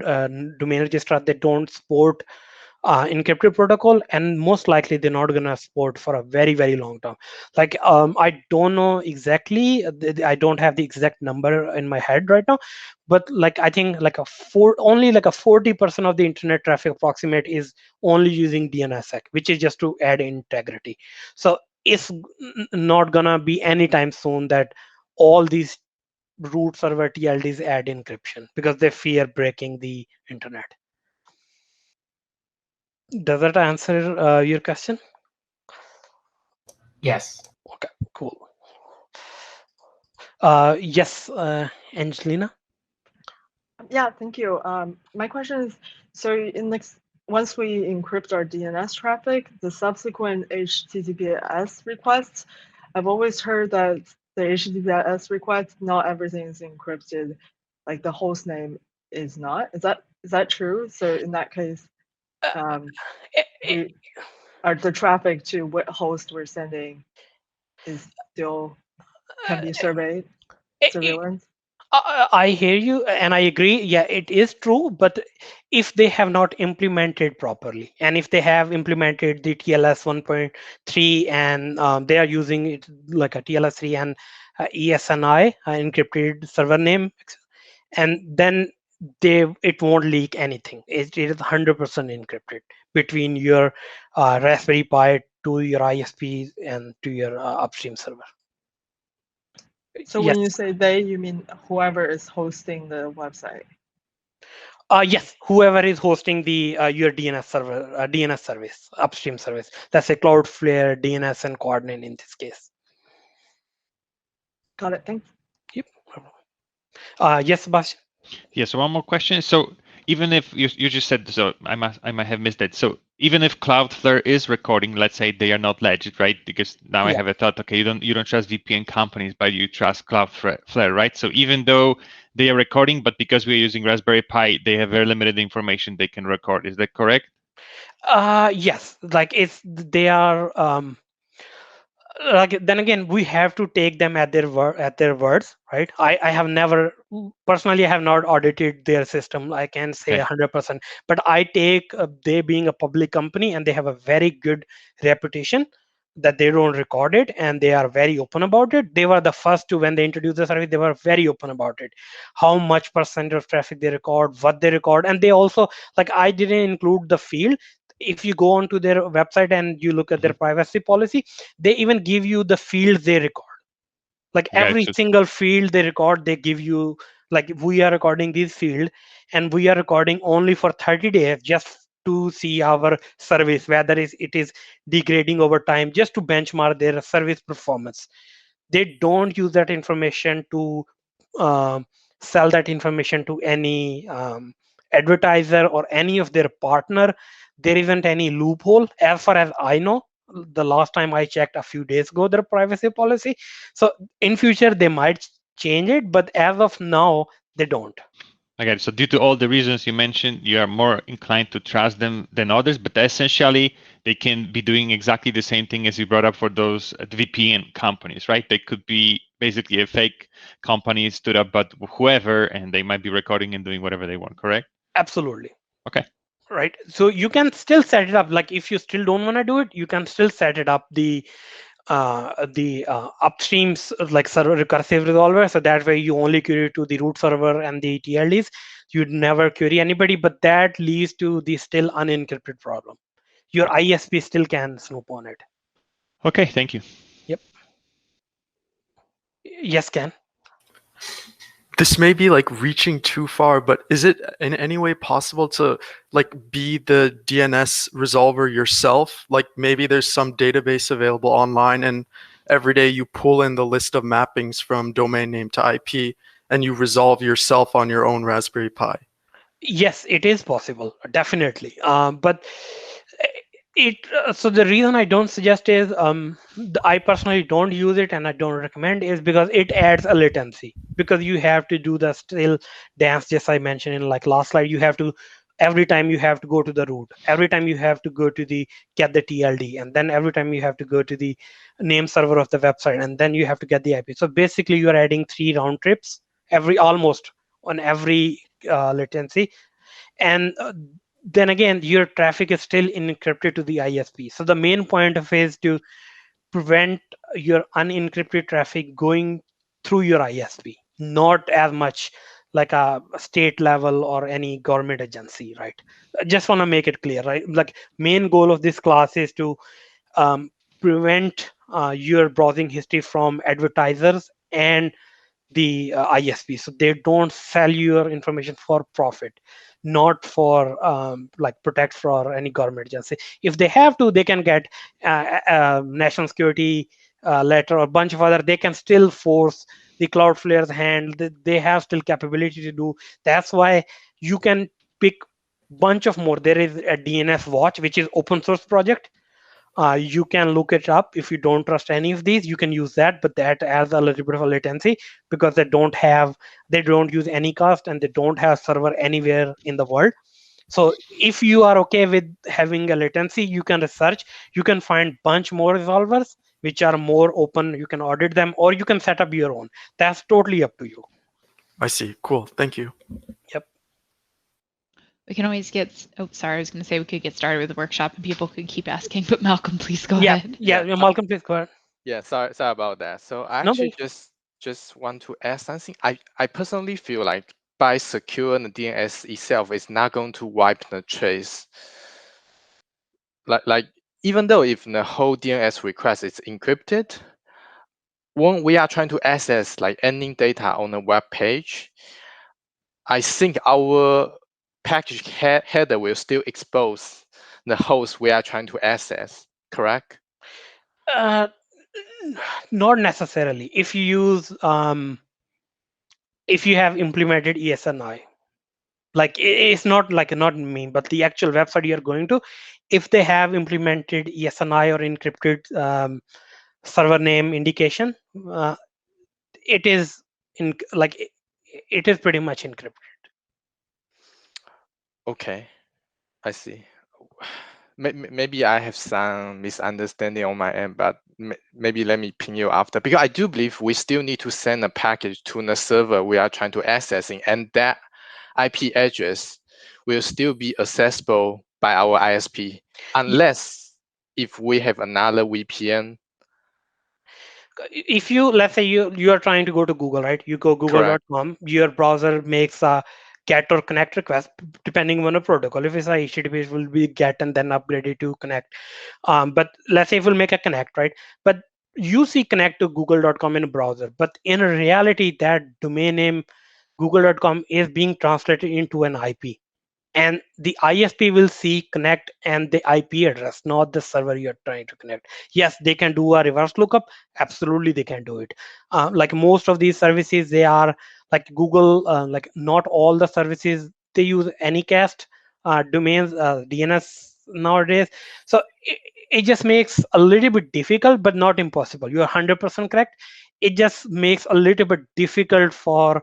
domain registrar, they don't support encrypted protocol, and most likely they're not gonna support for a very, very long time. Like I don't know exactly, I don't have the exact number in my head right now, but like I think like only like a 40% of the internet traffic approximate is only using DNSSEC, which is just to add integrity. So it's not gonna be anytime soon that all these root server TLDs add encryption because they fear breaking the internet. Does that answer your question? Yes. Okay, cool. Yes, Angelina? Yeah, thank you. My question is, so once we encrypt our DNS traffic, the subsequent HTTPS requests, I've always heard that the HTTPS request, not everything is encrypted, like the host name is not. Is that true? So in that case, the traffic to what host we're sending is still can be surveillance. I hear you and I agree. Yeah, it is true. But if they have not implemented properly, and if they have implemented the TLS 1.3 and they are using it like a TLS 3 and ESNI, encrypted server name, and then it won't leak anything. It is 100% encrypted between your Raspberry Pi to your ISP and to your upstream server. So yes. When you say they, you mean whoever is hosting the website? Yes, whoever is hosting the your DNS server, DNS service, upstream service. Let's say Cloudflare, DNS, and Coordinate in this case. Got it. Thanks. Yep. Yes, Sebastian. Yes. One more question. So even if you just said, so I might have missed it. So even if Cloudflare is recording, let's say they are not legit, right? Because now I have a thought, okay, you don't trust VPN companies, but you trust Cloudflare, right? So even though they are recording, but because we're using Raspberry Pi, they have very limited information they can record. Is that correct? Yes, like they are Like, then again, we have to take them at their words, right? I have never personally, I have not audited their system. I can say Okay. 100%, but I take they being a public company and they have a very good reputation, that they don't record it and they are very open about it. They were the first to, when they introduced the service, they were very open about it, how much percent of traffic they record, what they record. And they also, like, I didn't include the field. If you go onto their website and you look at their Mhm. privacy policy, they even give you the fields they record. Like I got it. every So, single field they record, they give you, like, we are recording this field and we are recording only for 30 days, just to see our service whether it is degrading over time, just to benchmark their service performance. They don't use that information to um, sell that information to any advertiser or any of their partner. There isn't any loophole as far as I know. The last time I checked a few days ago, their privacy policy. So in future they might change it, but as of now they don't. I got it. So due to all the reasons you mentioned, you are more inclined to trust them than others, but essentially they can be doing exactly the same thing as you brought up for those VPN companies, right? They could be basically a fake company stood up, but whoever, and they might be recording and doing whatever they want, correct? Absolutely. Okay. Right. So you can still set it up. Like, if you still don't want to do it, you can still set it up, the upstreams, like server recursive resolver, so that way you only query to the root server and the TLDs. You'd never query anybody, but that leads to the still unencrypted problem. Your ISP still can snoop on it. Okay, thank you. Yep. Yes, Ken. This may be like reaching too far, but is it in any way possible to like be the DNS resolver yourself? Like maybe there's some database available online and every day you pull in the list of mappings from domain name to IP and you resolve yourself on your own Raspberry Pi. Yes, it is possible, definitely. But it so the reason I don't suggest is, I personally don't use it and I don't recommend, is because it adds a latency, because you have to do the still dance, just I mentioned in like last slide. You have to, every time you have to go to the root, every time you have to go to the get the TLD, and then every time you have to go to the name server of the website, and then you have to get the IP. So basically you are adding 3 round trips every, almost on every latency. And then again, your traffic is still encrypted to the ISP. So the main point of it is to prevent your unencrypted traffic going through your ISP, not as much like a state level or any government agency, right? I just want to make it clear, right? Like, main goal of this class is to prevent your browsing history from advertisers and the ISP, so they don't sell your information for profit, not for like protect for any government agency. If they have to, they can get national security letter or a bunch of other. They can still force the Cloudflare's hand. They have still capability to do. That's why you can pick bunch of more. There is a DNS Watch, which is open source project. You can look it up. If you don't trust any of these, you can use that, but that adds a little bit of a latency, because they don't use any cost and they don't have server anywhere in the world. So if you are okay with having a latency, you can research. You can find bunch more resolvers which are more open. You can audit them, or you can set up your own. That's totally up to you. I see. Cool. Thank you. Yep. We can always get, oh, sorry, I was going to say we could get started with the workshop and people could keep asking, but Malcolm, please go ahead. Yeah, Malcolm, please go ahead. Yeah, sorry about that. So I No, actually just want to add something. I personally feel like by securing the DNS itself is not going to wipe the trace. Like even though if the whole DNS request is encrypted, when we are trying to access like any data on a web page, I think our package header will still expose the host we are trying to access. Correct? Not necessarily. If you use if you have implemented ESNI, like, it's not like, not me, but the actual website you're going to, if they have implemented ESNI or encrypted server name indication, it is in like it is pretty much encrypted. Okay, I see. Maybe I have some misunderstanding on my end, but maybe let me ping you after, because I do believe we still need to send a package to the server we are trying to accessing, and that IP address will still be accessible by our ISP unless if we have another VPN. If you, let's say you are trying to go to Google, right? You go google.com, your browser makes a get or connect request depending on a protocol. If it's a HTTP, it will be get and then upgraded to connect. But let's say it will make a connect, right? But you see connect to google.com in a browser, but in reality, that domain name google.com is being translated into an IP. And the ISP will see connect and the IP address, not the server you're trying to connect. Yes, they can do a reverse lookup. Absolutely, they can do it. Like most of these services, they are like Google, like not all the services, they use Anycast domains, DNS nowadays. So it just makes a little bit difficult, but not impossible. You're 100% correct. It just makes a little bit difficult for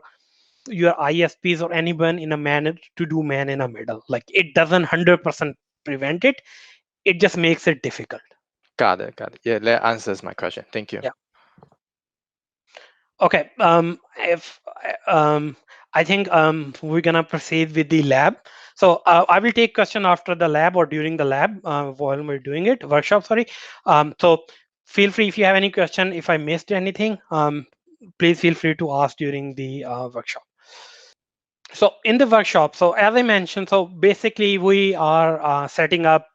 your ISPs or anyone in a man to do man in a middle. Like it doesn't 100% prevent it. It just makes it difficult. Got it. Yeah, that answers my question. Thank you. Yeah. Okay. I think we're gonna proceed with the lab. So I will take question after the lab or during the lab while we're doing it workshop. Sorry. So feel free if you have any question. If I missed anything, please feel free to ask during the workshop. So in the workshop, so as I mentioned, so basically we are setting up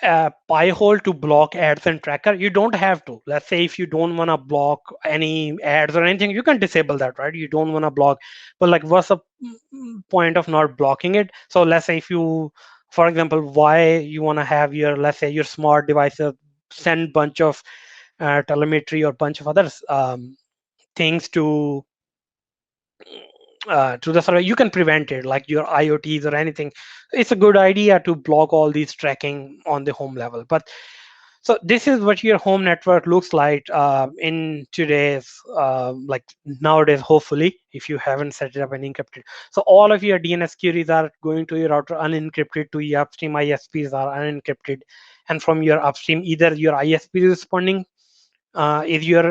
a Pi-hole to block ads and tracker. You don't have to. Let's say if you don't want to block any ads or anything, you can disable that, right? You don't want to block, but like what's the point of not blocking it? So let's say if you, for example, why you want to have your, let's say your smart devices send bunch of telemetry or bunch of other things to the server, you can prevent it like your IoTs or anything. It's a good idea to block all these tracking on the home level. But so this is what your home network looks like in today's like nowadays, hopefully, if you haven't set it up and encrypted. So all of your DNS queries are going to your router unencrypted, to your upstream ISPs are unencrypted, and from your upstream, either your ISP is responding, if your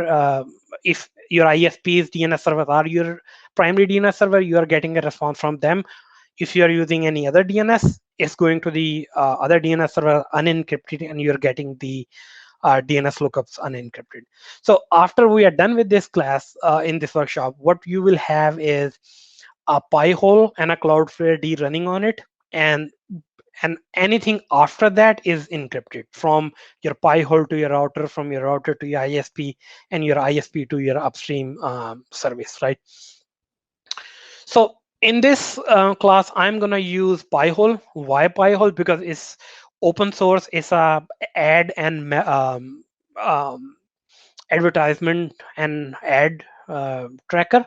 ISP's DNS servers are your primary DNS server, you are getting a response from them. If you are using any other DNS, it's going to the other DNS server unencrypted, and you're getting the DNS lookups unencrypted. So after we are done with this class in this workshop, what you will have is a Pi-hole and a Cloudflare D running on it, and anything after that is encrypted from your Pi-hole to your router, from your router to your ISP, and your ISP to your upstream service, right? So in this class, I'm gonna use Pi-hole. Why Pi-hole? Because it's open source. It's a ad and advertisement and ad tracker.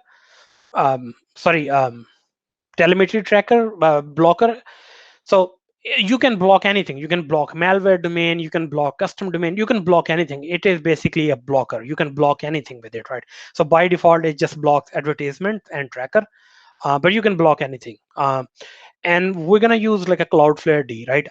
Telemetry tracker blocker. So you can block anything. You can block malware domain, you can block custom domain, you can block anything. It is basically a blocker. You can block anything with it, right? So by default, it just blocks advertisement and tracker, but you can block anything. And we're gonna use like a Cloudflare D, right?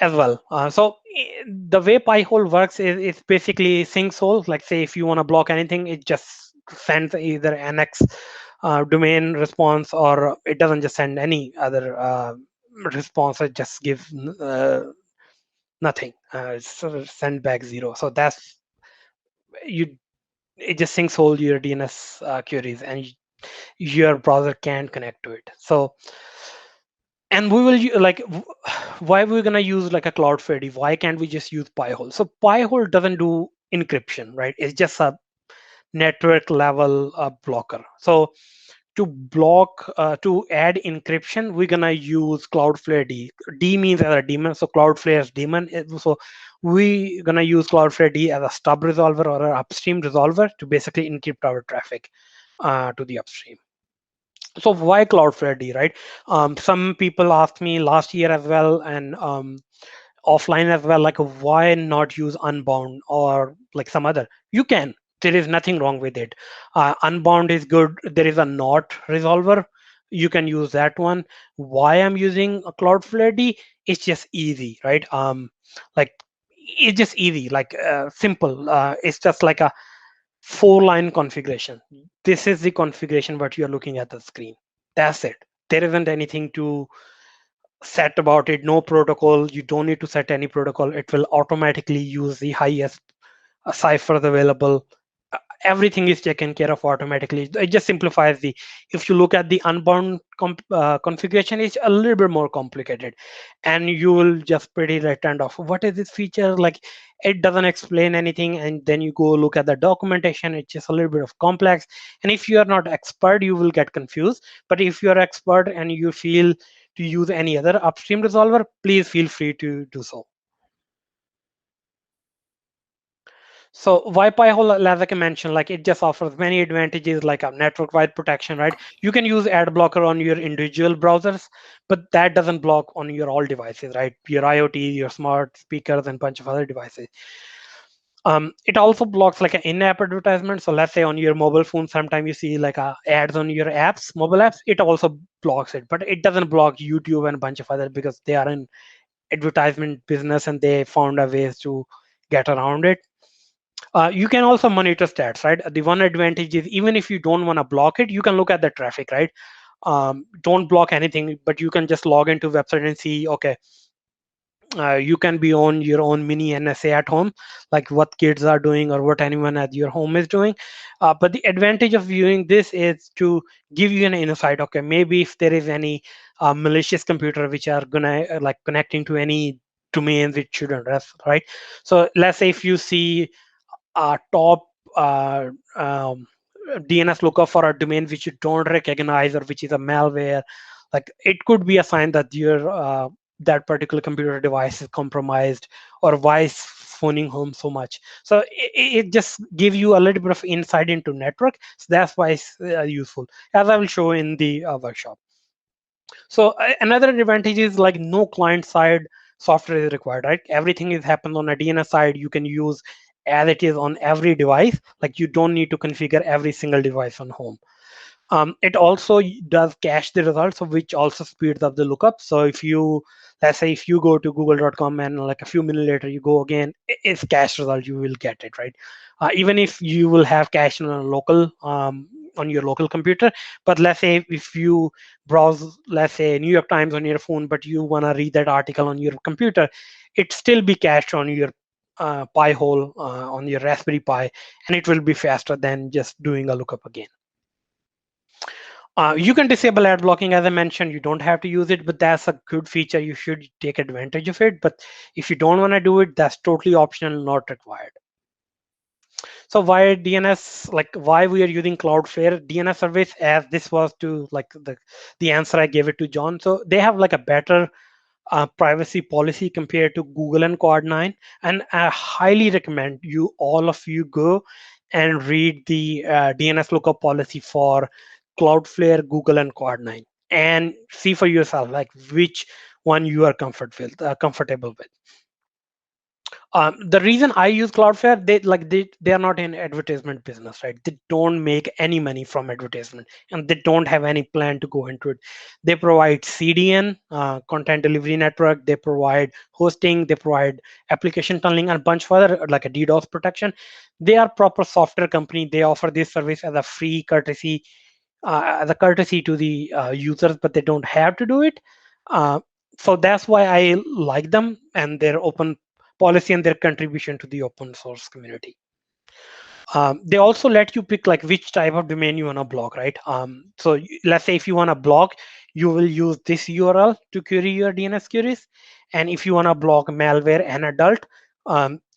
As well. So the way Pi-hole works is it's basically sync-hole. Like say if you want to block anything, it just sends either NX domain response, or it doesn't just send any other response. It just gives nothing. It's sort of send back 0. So that's you. It just syncs-hole your DNS queries, and your browser can't connect to it. So. And we will like, why we're gonna use like a Cloudflare D? Why can't we just use Pi-hole? So Pi-hole doesn't do encryption, right? It's just a network level blocker. So to block, to add encryption, we're gonna use Cloudflare D. D means as a daemon, so Cloudflare's daemon. So we're gonna use Cloudflare D as a stub resolver or an upstream resolver to basically encrypt our traffic to the upstream. So why Cloudflare D, right? Some people asked me last year as well, and offline as well, like why not use Unbound or like some other? You can. There is nothing wrong with it. Unbound is good. There is a NOT resolver. You can use that one. Why I'm using a Cloudflare D? It's just easy, right? Like it's just easy, like simple. It's just like a 4-line configuration. This is the configuration what you're looking at the screen. That's it. There isn't anything to set about it. No protocol. You don't need to set any protocol. It will automatically use the highest ciphers available. Everything is taken care of automatically. It just simplifies the. If you look at the unbound configuration, it's a little bit more complicated, and you will just pretty right turned off. What is this feature? Like, it doesn't explain anything, and then you go look at the documentation. It's just a little bit of complex, and if you are not expert, you will get confused. But if you are expert and you feel to use any other upstream resolver, please feel free to do so. So Wi-Fi, as I mentioned, like it just offers many advantages, like a network-wide protection, right? You can use ad blocker on your individual browsers, but that doesn't block on your all devices, right? Your IoT, your smart speakers, and bunch of other devices. It also blocks like an in-app advertisement. So let's say on your mobile phone, sometimes you see like ads on your apps, mobile apps. It also blocks it, but it doesn't block YouTube and a bunch of other because they are in advertisement business and they found a ways to get around it. You can also monitor stats, right? The one advantage is even if you don't want to block it, you can look at the traffic, right? Don't block anything, but you can just log into website and see, okay, you can be on your own mini NSA at home, like what kids are doing or what anyone at your home is doing. But the advantage of viewing this is to give you an insight. Okay, maybe if there is any malicious computer which are gonna like connecting to any domains it shouldn't, right? So let's say if you see top DNS lookup for a domain which you don't recognize or which is a malware, like it could be a sign that your that particular computer device is compromised, or why is phoning home so much. So it just gives you a little bit of insight into network. So that's why it's useful, as I will show in the workshop. So another advantage is like no client side software is required, right? Everything is happened on a DNS side. You can use as it is on every device. Like you don't need to configure every single device on home. It also does cache the results, which also speeds up the lookup. So if you, let's say if you go to google.com and like a few minutes later you go again, it's cache result, you will get it, right? Even if you will have cache on a local on your local computer, but let's say if you browse, let's say New York Times on your phone, but you want to read that article on your computer, it still be cached on your Pi hole on your Raspberry Pi, and it will be faster than just doing a lookup again. You can disable ad blocking, as I mentioned. You don't have to use it, but that's a good feature. You should take advantage of it. But if you don't want to do it, that's totally optional, not required. So why DNS, like why we are using Cloudflare DNS service, as this was to like the answer I gave it to John. So they have like a better privacy policy compared to Google and Cloud9. And I highly recommend you, all of you, go and read the DNS lookup policy for Cloudflare, Google, and Cloud9, and see for yourself like which one you are comfortable with. The reason I use Cloudflare, they are not in advertisement business, right? They don't make any money from advertisement, and they don't have any plan to go into it. They provide CDN, content delivery network. They provide hosting. They provide application tunneling and a bunch of other like a DDoS protection. They are proper software company. They offer this service as a free courtesy, as a courtesy to the users, but they don't have to do it. So that's why I like them and their open policy and their contribution to the open source community. They also let you pick like which type of domain you want to block, right? So let's say if you want to block, you will use this URL to query your DNS queries. And if you want to block malware and adult,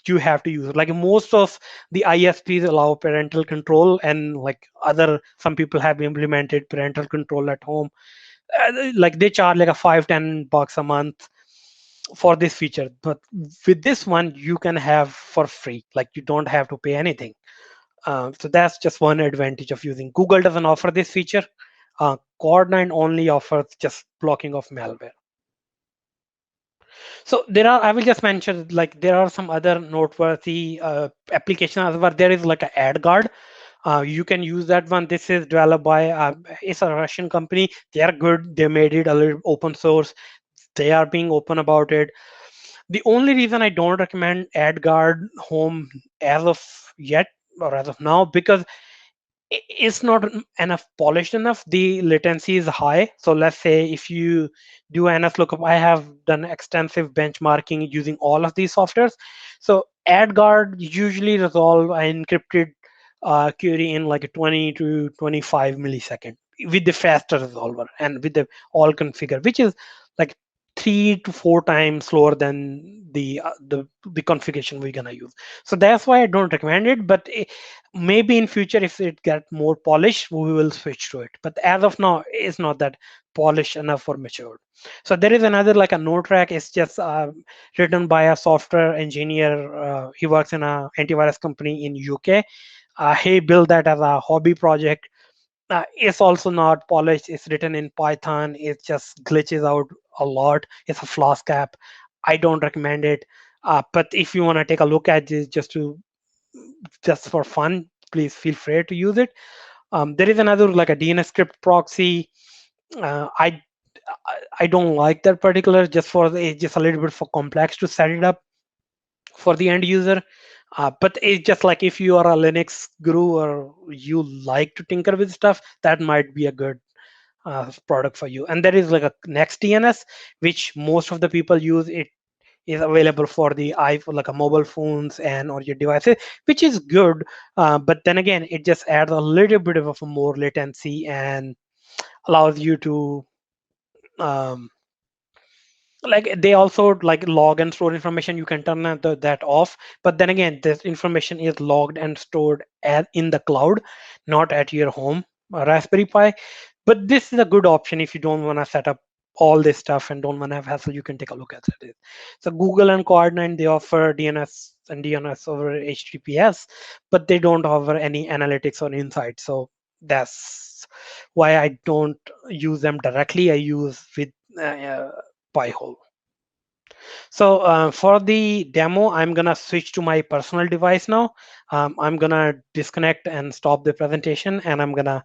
you have to use it. Like most of the ISPs allow parental control, and like some people have implemented parental control at home. Like they charge like a $5-10 a month for this feature, but with this one you can have for free, like you don't have to pay anything. So that's just one advantage of using. Google doesn't offer this feature. Cloud9 only offers just blocking of malware. So I will just mention like there are some other noteworthy applications as well. There is like an ad guard. You can use that one. This is developed by it's a Russian company. They are good. They made it a little open source. They are being open about it. The only reason I don't recommend AdGuard Home as of yet or as of now, because it's not enough polished enough. The latency is high. So let's say if you do NS lookup, I have done extensive benchmarking using all of these softwares. So AdGuard usually resolve an encrypted query in like a 20 to 25 millisecond with the faster resolver and with the all configure, which is like 3 to 4 times slower than the configuration we're gonna use. So that's why I don't recommend it. But maybe in future, if it get more polished, we will switch to it. But as of now, it's not that polished enough or matured. So there is another like a node track. It's just written by a software engineer. He works in a antivirus company in UK. He built that as a hobby project. It's also not polished. It's written in Python. It just glitches out a lot. It's a Flask app. I don't recommend it. But if you want to take a look at this just for fun, please feel free to use it. There is another like a DNS script proxy. I don't like that particular, just it's a little bit for complex to set it up for the end user. But it's just like if you are a Linux guru or you like to tinker with stuff, that might be a good product for you. And there is like a Next DNS, which most of the people use. It is available for the iPhone, like a mobile phones and or your devices, which is good. But then again, it just adds a little bit of a more latency and allows you to like they also like log and store information. You can turn that off, but then again, this information is logged and stored in the cloud, not at your home Raspberry Pi. But this is a good option if you don't want to set up all this stuff and don't want to have hassle. You can take a look at it. So Google and Coordinate, they offer DNS and DNS over HTTPS, but they don't offer any analytics or insight. So that's why I don't use them directly. I use with Pi-hole. So for the demo, I'm gonna switch to my personal device now. I'm gonna disconnect and stop the presentation, and I'm gonna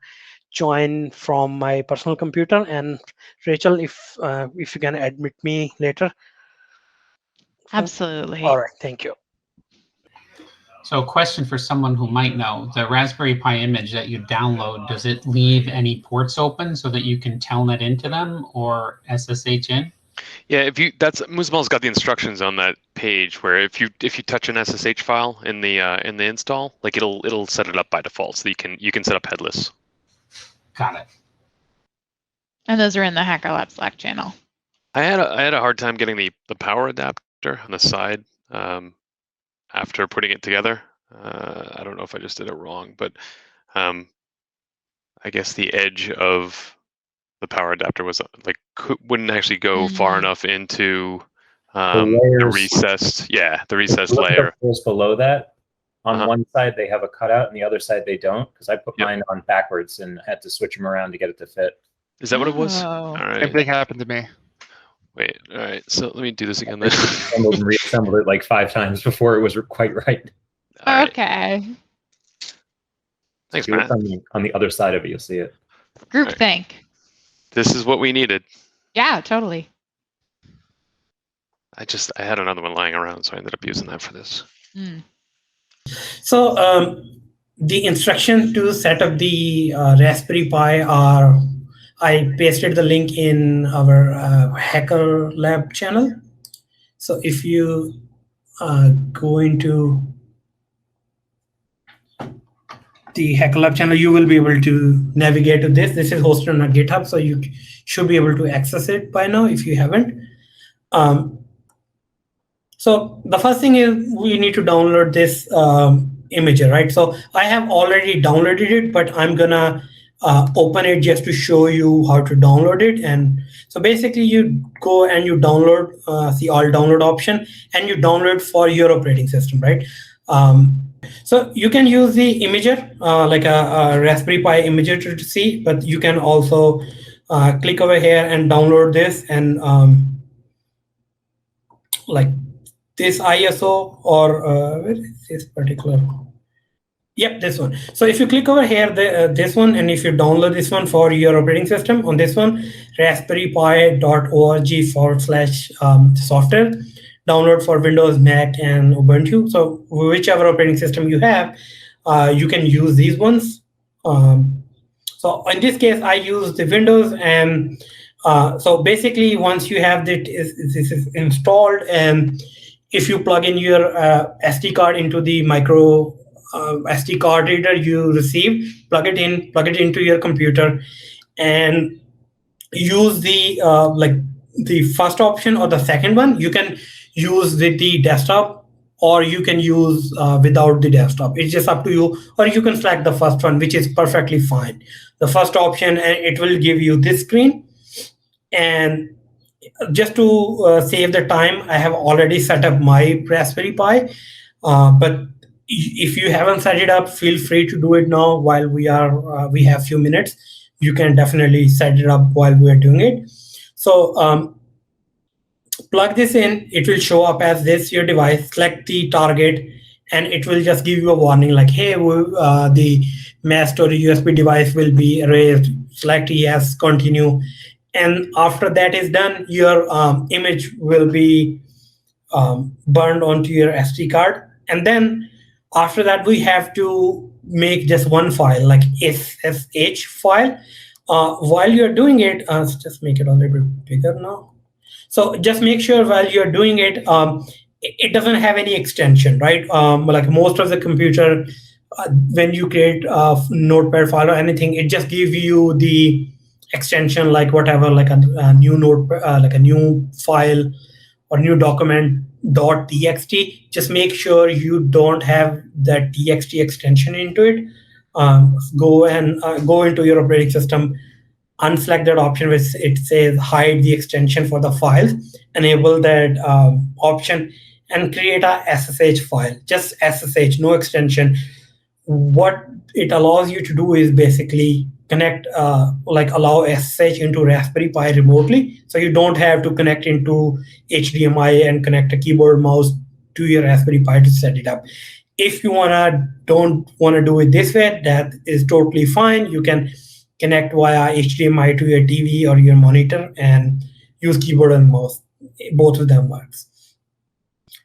join from my personal computer. And Rachel, if you can admit me later. Absolutely. All right, thank you. So a question for someone who might know, the Raspberry Pi image that you download, does it leave any ports open so that you can telnet into them or SSH in? Yeah, Muzamal's got the instructions on that page where if you touch an SSH file in the install, like it'll set it up by default, so you can set up headless. Got it. And those are in the Hacker Lab Slack channel. I had a hard time getting the power adapter on the side after putting it together. I don't know if I just did it wrong, but I guess the edge of the power adapter was like wouldn't actually go far enough into the recessed layer. Holes below that. On one side they have a cutout, and the other side they don't, because I put mine on backwards and had to switch them around to get it to fit. Is that what it was? All right. Same thing happened to me. Wait, all right. So let me do this again then. I reassembled it like 5 times before it was quite right. Right. Okay. Thanks, Matt. On the other side of it, you'll see it. Groupthink. This is what we needed. Yeah, totally. I had another one lying around, so I ended up using that for this. So the instruction to set up the Raspberry Pi are, I pasted the link in our Hacker Lab channel. So if you go into the Hacker Lab channel, you will be able to navigate to this. This is hosted on GitHub, so you should be able to access it by now if you haven't. So the first thing is we need to download this imager, right? So I have already downloaded it, but I'm gonna open it just to show you how to download it. And so basically you go and you download the all download option, and you download for your operating system, right? So you can use the imager, like a Raspberry Pi imager to see, but you can also click over here and download this, and like this ISO or where is this particular? Yep, this one. So if you click over here, this one, and if you download this one for your operating system, on this one, raspberrypi.org/software, download for Windows, Mac, and Ubuntu. So whichever operating system you have, you can use these ones. So in this case, I use the Windows, and so basically once you have this is installed, and if you plug in your SD card into the micro SD card reader you receive, plug it into your computer, and use the like the first option or the second one. You can use the desktop, or you can use without the desktop. It's just up to you. Or you can select the first one, which is perfectly fine. The first option, and it will give you this screen. And just to save the time, I have already set up my Raspberry Pi. But if you haven't set it up, feel free to do it now while we have few minutes. You can definitely set it up while we're doing it. So plug this in, it will show up as this, your device, select the target, and it will just give you a warning like, hey, the mass storage USB device will be erased, select yes, continue. And after that is done, your image will be burned onto your SD card. And then after that, we have to make just one file, like SSH file. While you're doing it, let's just make it a little bit bigger now. So just make sure while you're doing it, it doesn't have any extension, right? Like most of the computer, when you create a notepad file or anything, it just gives you the extension, like whatever, like a new note, like a new file or new document .txt. Just make sure you don't have that txt extension into it. Go into your operating system, unselect that option which it says hide the extension for the files, enable that option, and create a SSH file. Just SSH, no extension. What it allows you to do is basically connect, like allow SSH into Raspberry Pi remotely, so you don't have to connect into HDMI and connect a keyboard mouse to your Raspberry Pi to set it up. If you don't wanna do it this way, that is totally fine. You can connect via HDMI to your TV or your monitor and use keyboard and mouse. Both of them works.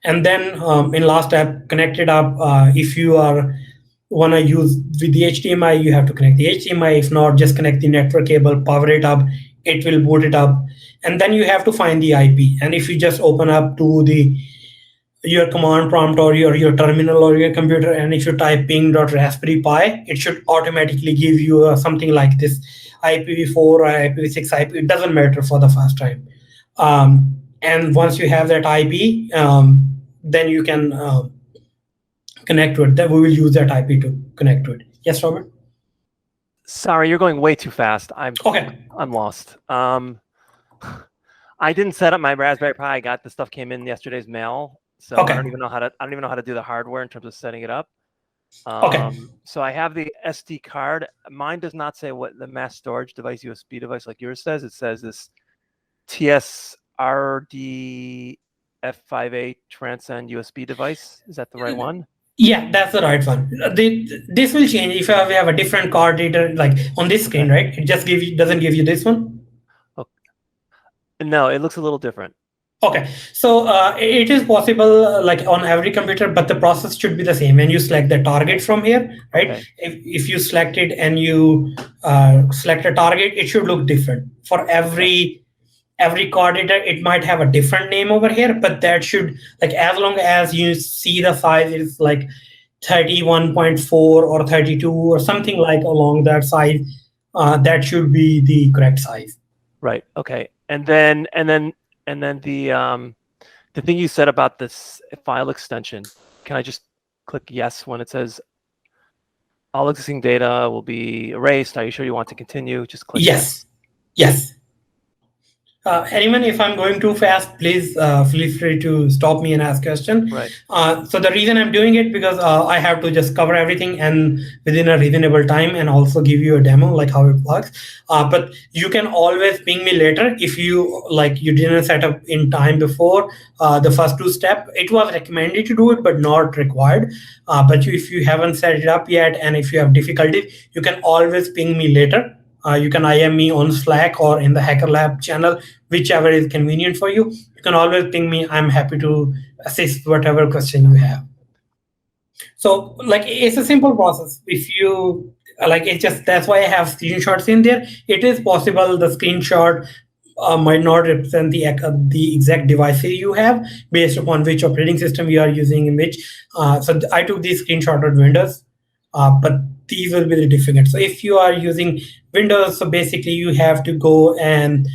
And then in last step, connect it up. If you want to use with the HDMI, you have to connect the HDMI. If not, just connect the network cable, power it up, it will boot it up. And then you have to find the IP. And if you just open up to your command prompt or your terminal or your computer, and if you type ping.raspberry pi, it should automatically give you something like this, IPv4 or IPv6 IP. It doesn't matter for the first time. And once you have that IP, then you can connect to it. Then we will use that IP to connect to it. Yes, Robert? Sorry, you're going way too fast. I'm lost. I didn't set up my Raspberry Pi. I got the stuff came in yesterday's mail, so I don't even know how to do the hardware in terms of setting it up. So I have the SD card. Mine does not say what the mass storage device, USB device like yours says. It says this TSRD F58 transcend USB device. Is that the right one? Yeah, that's the right one. This will change if we have a different card reader, like on this screen, right? It just doesn't give you this one. Okay. No, it looks a little different. Okay, so it is possible like on every computer, but the process should be the same. When you select the target from here, right? Okay. If you select it and you select a target, it should look different. For every card reader, it might have a different name over here, but that should, like, as long as you see the size is like 31.4 or 32 or something like along that size, that should be the correct size. Right. Okay. And then the thing you said about this file extension, can I just click yes when it says all existing data will be erased? Are you sure you want to continue? Just click yes. Yes. Anyone, if I'm going too fast, please feel free to stop me and ask questions. Right. So the reason I'm doing it because I have to just cover everything and within a reasonable time, and also give you a demo like how it works. But you can always ping me later if you didn't set up in time before the first two steps. It was recommended to do it, but not required. But if you haven't set it up yet, and if you have difficulties, you can always ping me later. You can IM me on Slack or in the Hacker Lab channel, whichever is convenient for you. You can always ping me. I'm happy to assist whatever question you have. So like it's a simple process. If you like, it just, that's why I have screenshots in there. It is possible the screenshot might not represent the exact devices you have based upon which operating system you are using in which. So I took these screenshot of Windows, but these will be the different. So if you are using Windows, so basically you have to go and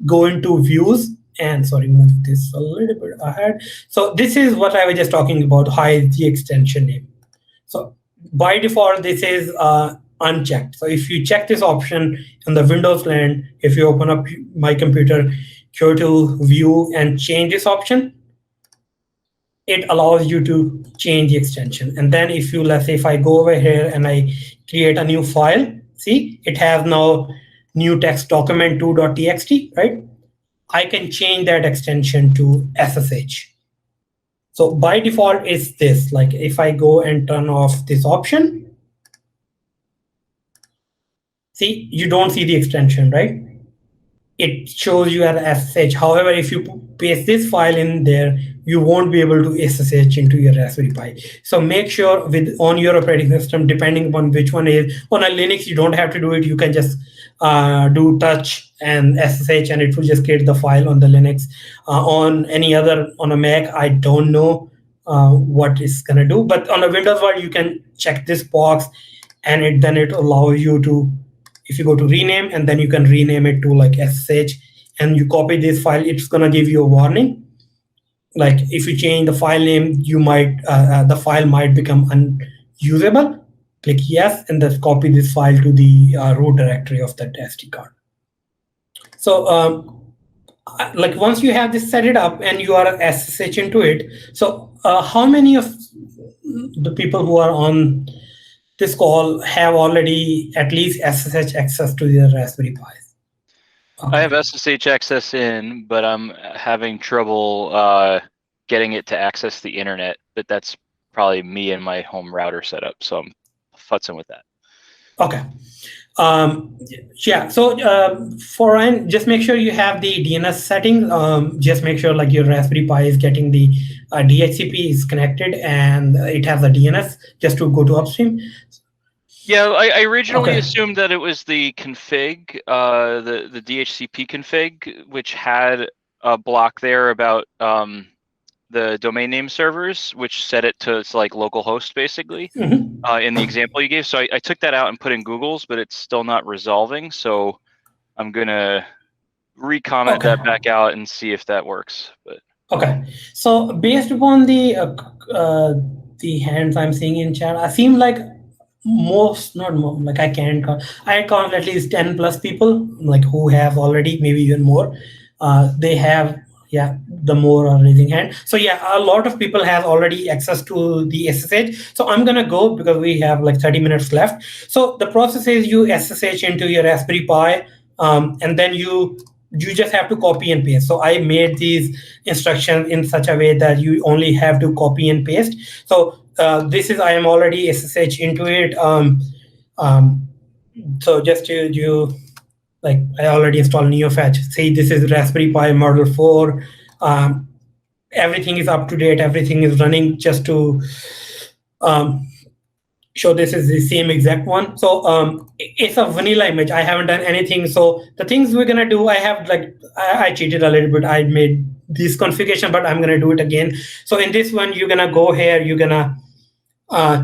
go into views. And sorry, move this a little bit ahead. So this is what I was just talking about, how is the extension name. So by default, this is unchecked. So if you check this option in the Windows land, if you open up my computer, go to view and change this option, it allows you to change the extension. And then if you, let's say if I go over here and I create a new file, see, it has now new text document 2.txt, right? I can change that extension to SSH. So by default, it's this. Like if I go and turn off this option, see, you don't see the extension, right? It shows you as SSH. However, if you paste this file in there, you won't be able to SSH into your Raspberry Pi. So make sure on your operating system, depending on which one is, on a Linux, you don't have to do it. You can just do touch and SSH and it will just create the file on the Linux. On any other, on a Mac, I don't know what it's gonna do, but on a Windows world, you can check this box and then it allows you to, if you go to rename and then you can rename it to like SSH and you copy this file, it's gonna give you a warning. Like if you change the file name, you might, the file might become unusable. Click yes, and then copy this file to the root directory of that SD card. So like once you have this set it up and you are SSH into it, so how many of the people who are on this call have already at least SSH access to their Raspberry Pis? I have SSH access in, but I'm having trouble getting it to access the internet. But that's probably me and my home router setup, so I'm futzing with that. Okay. Yeah. So for Ryan, just make sure you have the DNS setting. Just make sure like your Raspberry Pi is getting the DHCP is connected and it has a DNS just to go to upstream. Yeah, I originally assumed that it was the config, the DHCP config, which had a block there about the domain name servers, which set it to like localhost basically in the example you gave. So I took that out and put in Google's, but it's still not resolving. So I'm gonna recomment that back out and see if that works. But okay, so based upon the hands I'm seeing in chat, I seem like most, not more, like I count at least 10 plus people like who have already, maybe even more. They have, yeah, the more are raising hand. So yeah, a lot of people have already access to the SSH. So I'm gonna go because we have like 30 minutes left. So the process is you SSH into your Raspberry Pi, and then you just have to copy and paste. So I made these instructions in such a way that you only have to copy and paste. So this is, I am already SSH into it. So just to like I already installed NeoFetch. Say this is Raspberry Pi Model 4. Everything is up to date. Everything is running just to show this is the same exact one. So it's a vanilla image. I haven't done anything. So the things we're gonna do, I have like, I cheated a little bit. I made this configuration, but I'm gonna do it again. So in this one, you're gonna go here, you're gonna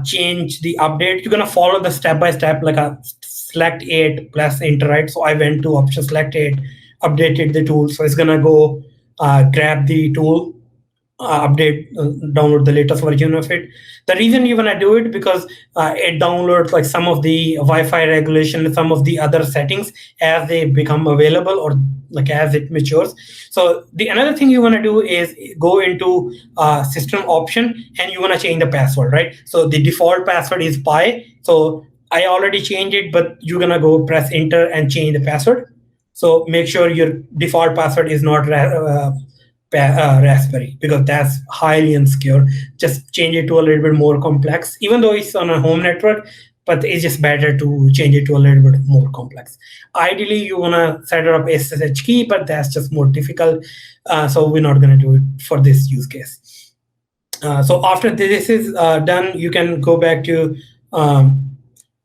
change the update. You're gonna follow the step-by-step like a select 8 plus enter, right? So I went to option select 8, updated the tool. So it's gonna go grab the tool, update, download the latest version of it. The reason you wanna do it because it downloads like some of the Wi-Fi regulation, some of the other settings as they become available or like as it matures. So the another thing you wanna do is go into system option and you wanna change the password, right? So the default password is Pi. So I already changed it, but you're gonna go press enter and change the password. So make sure your default password is not Raspberry because that's highly insecure. Just change it to a little bit more complex. Even though it's on a home network, but it's just better to change it to a little bit more complex. Ideally, you want to set up SSH key, but that's just more difficult. So we're not going to do it for this use case. So after this is done, you can go back to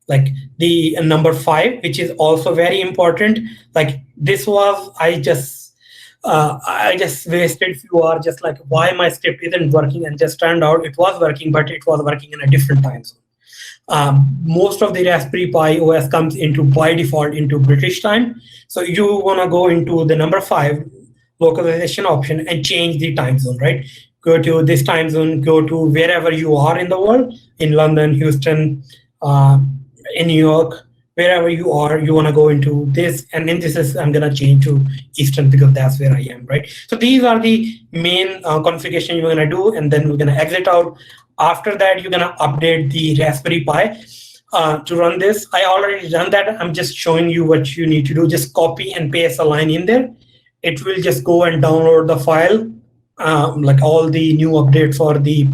like the number 5, which is also very important. Like this was, I just wasted few hours just like why my script isn't working, and just turned out it was working, but it was working in a different time zone. Most of the Raspberry Pi OS comes into by default into British time. So you want to go into the number 5 localization option and change the time zone, right? Go to this time zone, go to wherever you are in the world, in London, Houston, in New York, wherever you are, you want to go into this. And in this is, I'm going to change to Eastern because that's where I am, right? So these are the main configuration you're going to do, and then we're going to exit out. After that, you're going to update the Raspberry Pi to run this. I already done that. I'm just showing you what you need to do. Just copy and paste a line in there. It will just go and download the file, like all the new updates for the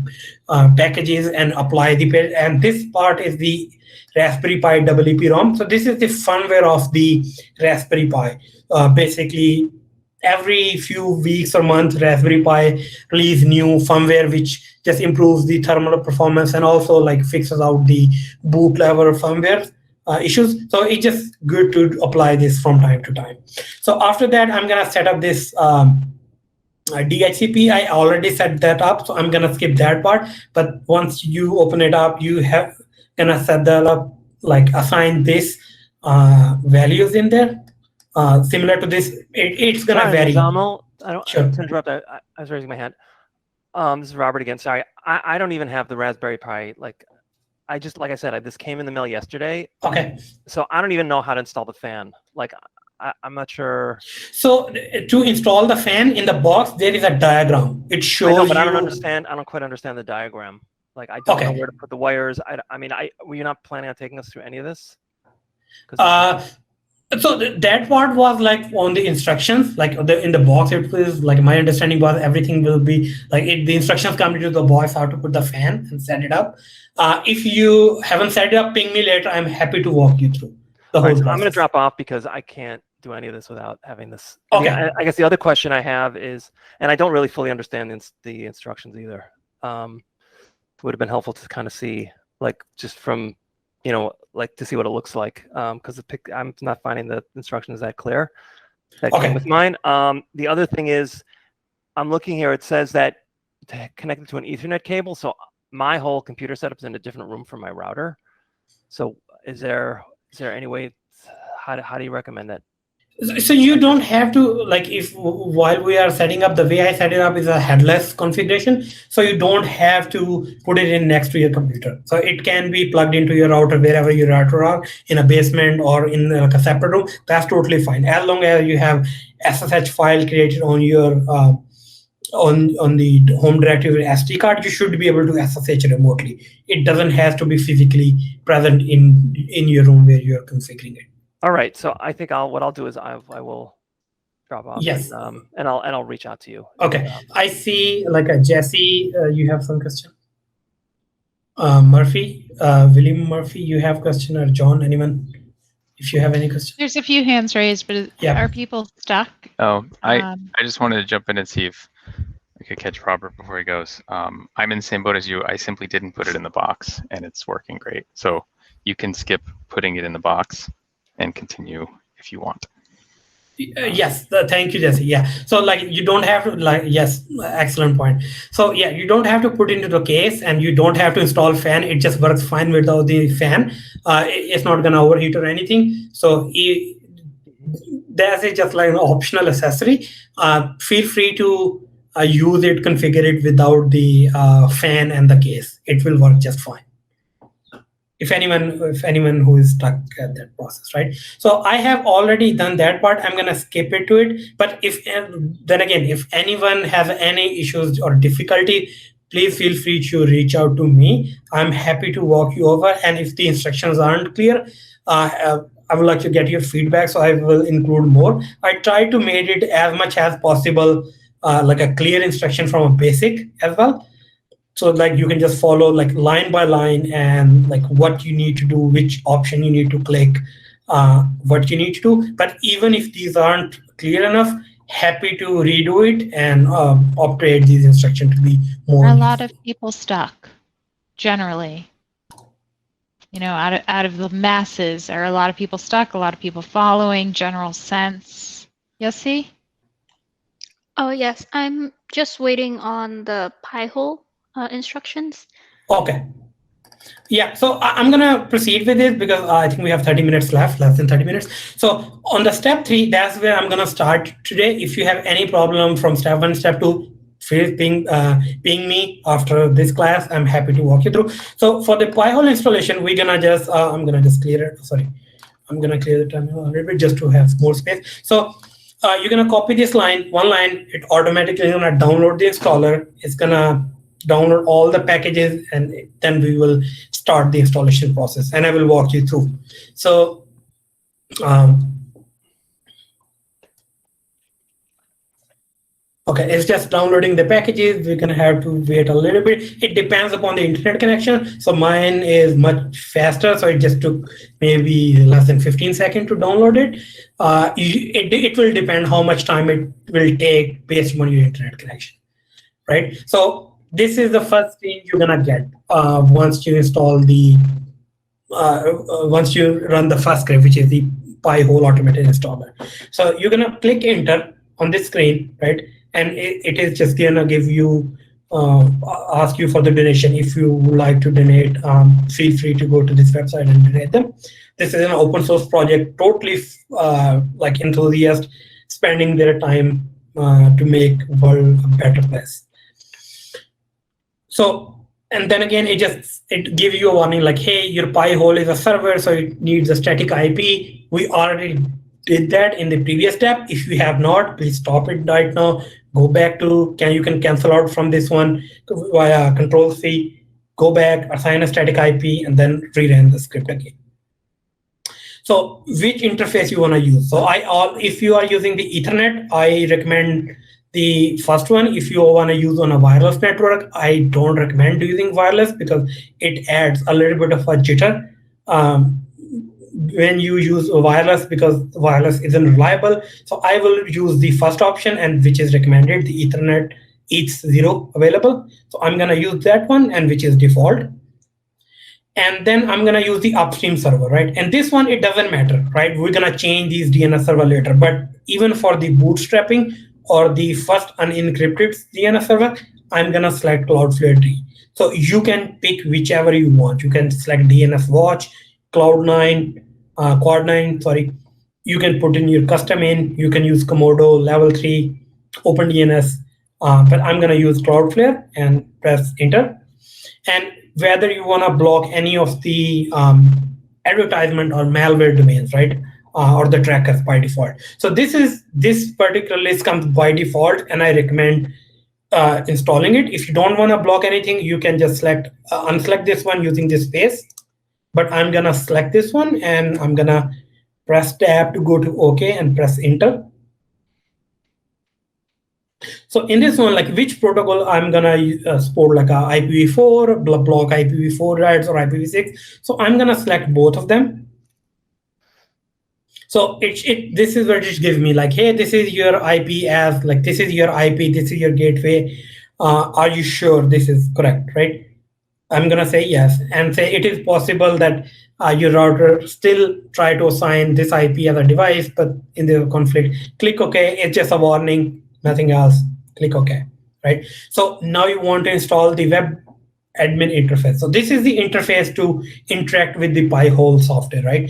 packages, and apply the page. And this part is the Raspberry Pi EEPROM. So this is the firmware of the Raspberry Pi. Basically, every few weeks or months, Raspberry Pi release new firmware which just improves the thermal performance and also like fixes out the boot level firmware issues. So it's just good to apply this from time to time. So after that, I'm gonna set up this DHCP. I already set that up, so I'm gonna skip that part. But once you open it up, you have gonna set that up, like assign this values in there. Similar to this, it's gonna vary. Zamal, I don't Sure. to interrupt. I was raising my hand. This is Robert again. Sorry, I don't even have the Raspberry Pi. Like I said, this came in the mail yesterday. Okay. So I don't even know how to install the fan. Like I'm not sure. So to install the fan in the box, there is a diagram. It shows I know, but you. I don't understand. I don't quite understand the diagram. Like I don't know where to put the wires. I mean, were you not planning on taking us through any of this? So that part was like on the instructions, like in the box. It was like my understanding was everything will be like the instructions come into the box how to put the fan and set it up. If you haven't set it up, ping me later. I'm happy to walk you through the whole process. I'm going to drop off because I can't do any of this without having this. Okay. I guess the other question I have is, and I don't really fully understand the instructions either. It would have been helpful to kind of see, like, just from, like to see what it looks like, because I'm not finding the instructions that clear. That came with mine. The other thing is, I'm looking here. It says that connected to an Ethernet cable. So my whole computer setup is in a different room from my router. So is there any way? How do you recommend that? So you don't have to, like, while we are setting up, the way I set it up is a headless configuration. So you don't have to put it in next to your computer. So it can be plugged into your router wherever your router are, in a basement or in like a separate room. That's totally fine. As long as you have SSH file created on your on the home directory SD card, you should be able to SSH remotely. It doesn't have to be physically present in your room where you're configuring it. All right, so I think what I'll do is I will drop off. Yes. And I'll reach out to you. Okay. I see, like, Jesse, you have some question. Murphy, William Murphy, you have question, or John, anyone? If you have any question. There's a few hands raised, but are people stuck? Oh, I just wanted to jump in and see if I could catch Robert before he goes. I'm in the same boat as you. I simply didn't put it in the box, and it's working great. So you can skip putting it in the box and continue if you want. Yes, thank you, Jesse. Yeah, so like you don't have to, like, yes, excellent point. So yeah, you don't have to put into the case, and you don't have to install fan. It just works fine without the fan. It's not gonna overheat or anything. So that's just like an optional accessory. Feel free to use it, configure it without the fan and the case. It will work just fine. If anyone who is stuck at that process, right? So I have already done that part. I'm gonna skip it to it. But if anyone has any issues or difficulty, please feel free to reach out to me. I'm happy to walk you over. And if the instructions aren't clear, I would like to get your feedback, so I will include more. I try to make it as much as possible like a clear instruction from a basic as well. So like you can just follow like line by line and like what you need to do, which option you need to click, what you need to do. But even if these aren't clear enough, happy to redo it and upgrade these instructions to be more. Are a lot of people stuck, generally? You know, out of the masses, are a lot of people stuck? A lot of people following? General sense? Yossi? Oh yes, I'm just waiting on the Pi-hole instructions. Okay. Yeah, so I'm gonna proceed with this because I think we have 30 minutes left, less than 30 minutes. So on the step 3, that's where I'm gonna start today. If you have any problem from step 1, step 2, feel ping me after this class. I'm happy to walk you through. So for the Pi-hole installation, we're gonna just I'm gonna just clear it. Sorry, I'm gonna clear the terminal a little bit just to have more space. So you're gonna copy this line, one line. It automatically gonna download the installer. It's gonna download all the packages, and then we will start the installation process, and I will walk you through. So okay, it's just downloading the packages. We're gonna have to wait a little bit. It depends upon the internet connection. So mine is much faster, so it just took maybe less than 15 seconds to download it. It will depend how much time it will take based on your internet connection, right? So this is the first thing you're gonna get once you install the once you run the first script, which is the Pi-hole automated installer. So you're gonna click enter on this screen, right? And it is just gonna give you ask you for the donation. If you would like to donate, feel free to go to this website and donate them. This is an open source project, totally like enthusiasts spending their time to make world a better place. So, and then again, it gives you a warning like, hey, your Pi-hole is a server, so it needs a static IP. We already did that in the previous step. If you have not, please stop it right now. Go back to, you can cancel out from this one via Control-C, go back, assign a static IP, and then rerun the script again. So which interface you want to use? So if you are using the Ethernet, I recommend the first one. If you want to use on a wireless network, I don't recommend using wireless because it adds a little bit of a jitter when you use wireless, because wireless isn't reliable. So I will use the first option, and which is recommended, the Ethernet ETH0 available. So I'm going to use that one, and which is default. And then I'm going to use the upstream server, right? And this one, it doesn't matter, right? We're going to change these DNS server later. But even for the bootstrapping or the first unencrypted DNS server, I'm going to select Cloudflare D. So you can pick whichever you want. You can select DNS Watch, Cloud9, Quad9, sorry. You can put in your custom in. You can use Komodo, Level 3, OpenDNS. But I'm going to use Cloudflare and press enter. And whether you want to block any of the advertisement or malware domains, right? Or the trackers by default. So this particular list comes by default, and I recommend installing it. If you don't want to block anything, you can just unselect this one using this space. But I'm gonna select this one, and I'm gonna press tab to go to OK and press enter. So in this one, like which protocol I'm gonna support, like a IPv4, block IPv4 writes or IPv6. So I'm gonna select both of them. So this is what it gives me, like, hey, this is your IP as, like, this is your IP, this is your gateway. Are you sure this is correct, right? I'm gonna say yes, and say it is possible that your router still try to assign this IP as a device, but in the conflict, click OK. It's just a warning, nothing else. Click OK, right? So now you want to install the web admin interface. So this is the interface to interact with the Pi-hole software, right?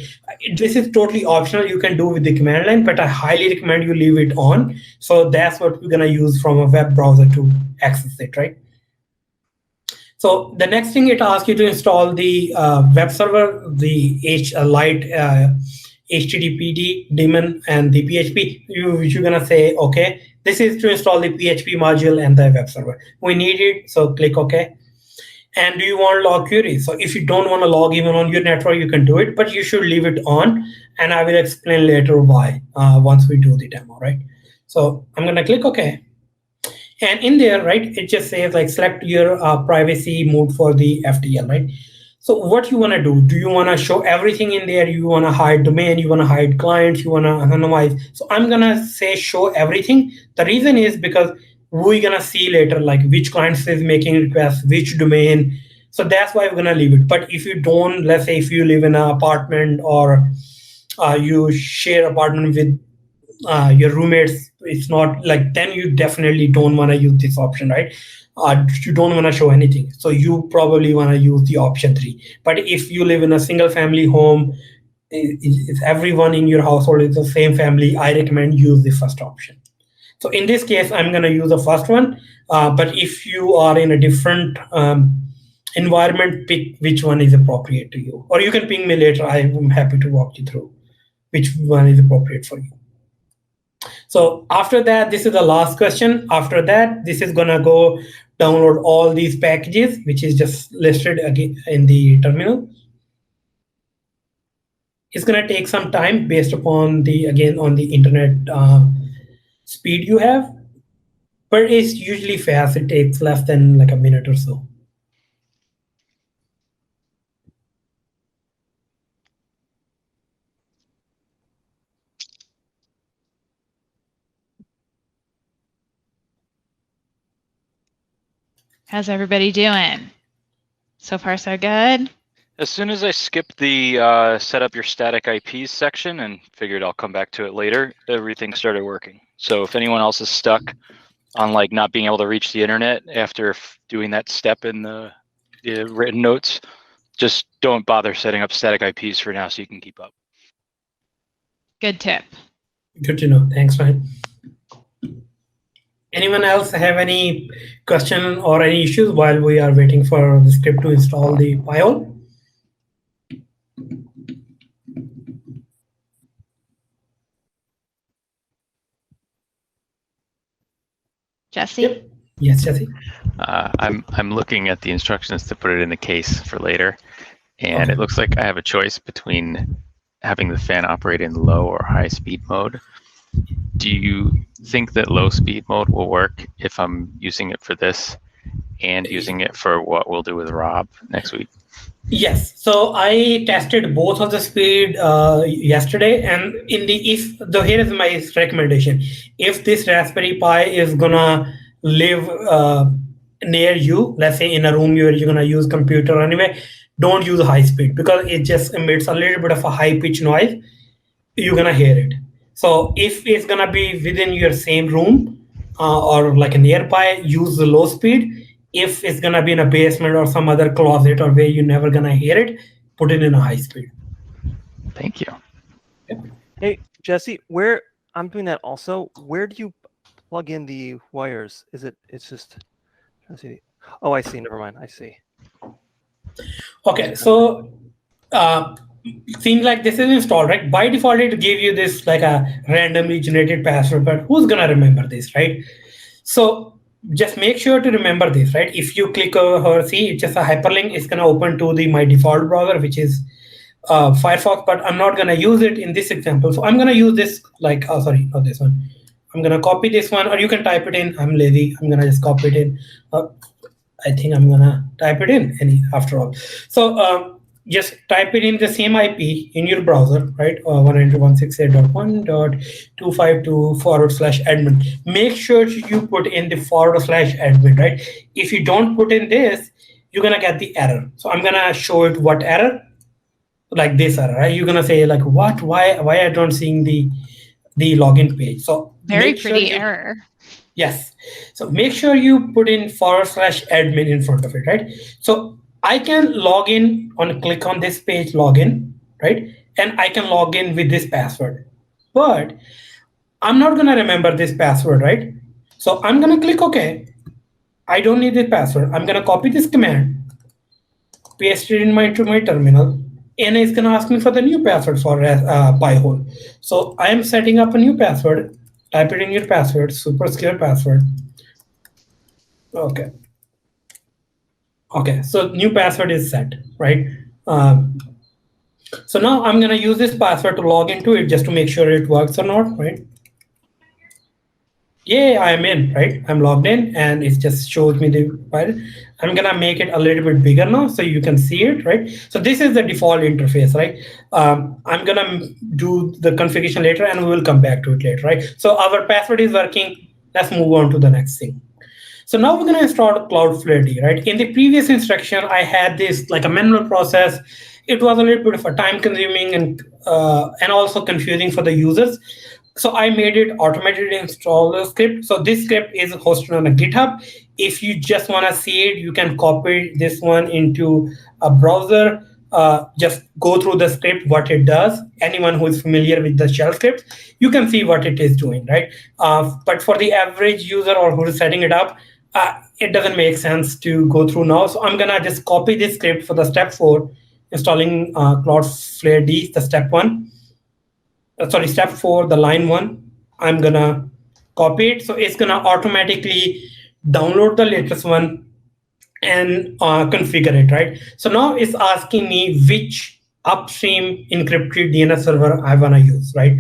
This is totally optional. You can do with the command line, but I highly recommend you leave it on. So that's what we're gonna use from a web browser to access it, right? So the next thing, it asks you to install the web server, the light HTTPD daemon, and the PHP. You're gonna say, okay, this is to install the PHP module and the web server. We need it, so click OK. And do you want log queries? So if you don't want to log even on your network, you can do it, but you should leave it on. And I will explain later why once we do the demo, right? So I'm gonna click OK. And in there, right, it just says like select your privacy mode for the FTL, right? So what you want to do you want to show everything in there? You want to hide domain, you want to hide clients, you want to anonymize. So I'm going to say show everything. The reason is because we're going to see later like which clients is making requests, which domain. So that's why we're going to leave it. But if you don't, let's say if you live in an apartment or you share apartment with your roommates, it's not like, then you definitely don't want to use this option, right? You don't want to show anything, so you probably want to use the option 3. But if you live in a single family home, if everyone in your household is the same family, I recommend use the first option. So in this case, I'm going to use the first one, but if you are in a different environment, pick which one is appropriate to you, or you can ping me later. I'm happy to walk you through which one is appropriate for you. So after that, this is the last question. After that, this is going to go download all these packages, which is just listed again in the terminal. It's going to take some time based upon the, again, on the internet speed you have, but it's usually fast. It takes less than like a minute or so. How's everybody doing? So far, so good? As soon as I skipped the set up your static IPs section and figured I'll come back to it later, everything started working. So if anyone else is stuck on like not being able to reach the internet after doing that step in the written notes, just don't bother setting up static IPs for now so you can keep up. Good tip. Good to know. Thanks, man. Anyone else have any question or any issues while we are waiting for the script to install the Pi-hole? Jesse? Yep. Yes, Jesse. I'm looking at the instructions to put it in the case for later, and Okay. it looks like I have a choice between having the fan operate in low or high speed mode. Do you think that low speed mode will work if I'm using it for this and using it for what we'll do with Rob next week? Yes. So I tested both of the speed yesterday, and here is my recommendation. If this Raspberry Pi is gonna live near you, let's say in a room where you're gonna use computer anyway, don't use high speed because it just emits a little bit of a high pitch noise. You're gonna hear it. So if it's gonna be within your same room or like nearby, use the low speed. If it's gonna be in a basement or some other closet or where you're never gonna hear it, put it in a high speed. Thank you. Hey, Jesse, where I'm doing that also, where do you plug in the wires? It's just, let's see. Oh, I see. Never mind. I see. Okay, so seems like this is installed, right? By default, it give you this like a randomly generated password, but who's gonna remember this, right? So just make sure to remember this, right? If you click over here, see, it's just a hyperlink. It's gonna open to my default browser, which is Firefox, but I'm not gonna use it in this example. So I'm gonna use this like, oh, sorry, not this one. I'm gonna copy this one, or you can type it in. I'm lazy. I'm gonna just copy it in. I think I'm gonna type it in after all. So just type it in the same IP in your browser, right? 192.168.1.252/admin. Make sure you put in the /admin, right? If you don't put in this, you're gonna get the error. So I'm gonna show it what error, like this error, right? You're gonna say like, what? Why I don't seeing the login page? So Very pretty error. Yes. So make sure you put in /admin in front of it, right? So I can log in click on this page, login, right? And I can log in with this password. But I'm not gonna remember this password, right? So I'm gonna click OK. I don't need this password. I'm gonna copy this command, paste it into my terminal, and it's gonna ask me for the new password for Pi-hole. So I am setting up a new password. Type it in your password, super secure password. Okay. Okay, so new password is set, right? So now I'm gonna use this password to log into it just to make sure it works or not, right? Yeah, I'm in, right? I'm logged in and it just shows me the file. I'm gonna make it a little bit bigger now so you can see it, right? So this is the default interface, right? I'm gonna do the configuration later and we will come back to it later, right? So our password is working. Let's move on to the next thing. So now we're gonna install Cloudflare D, right? In the previous instruction, I had this like a manual process. It was a little bit of a time consuming and also confusing for the users. So I made it automated install the script. So this script is hosted on a GitHub. If you just want to see it, you can copy this one into a browser. Just go through the script, what it does. Anyone who is familiar with the shell script, you can see what it is doing, right? But for the average user or who is setting it up, it doesn't make sense to go through now. So I'm gonna just copy this script for the step 4, installing Cloudflare D, the step 1. Step 4, the line 1. I'm gonna copy it. So it's gonna automatically download the latest one and configure it, right? So now it's asking me which upstream encrypted DNS server I wanna use, right?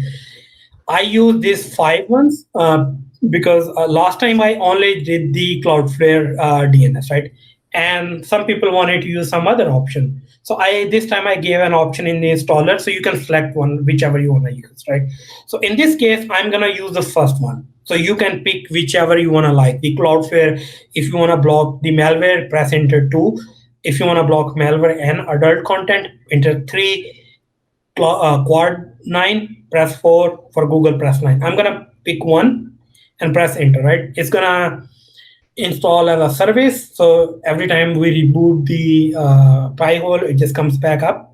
I use these 5 ones because last time I only did the Cloudflare DNS, right? And some people wanted to use some other option. So this time I gave an option in the installer, so you can select one, whichever you want to use, right? So in this case, I'm gonna use the first one. So you can pick whichever you want to like. The Cloudflare, if you want to block the malware, press enter 2. If you want to block malware and adult content, enter 3. Quad 9, press 4. For Google, press 9. I'm gonna pick one and press enter, right? It's gonna install as a service. So every time we reboot the Pi-hole, it just comes back up.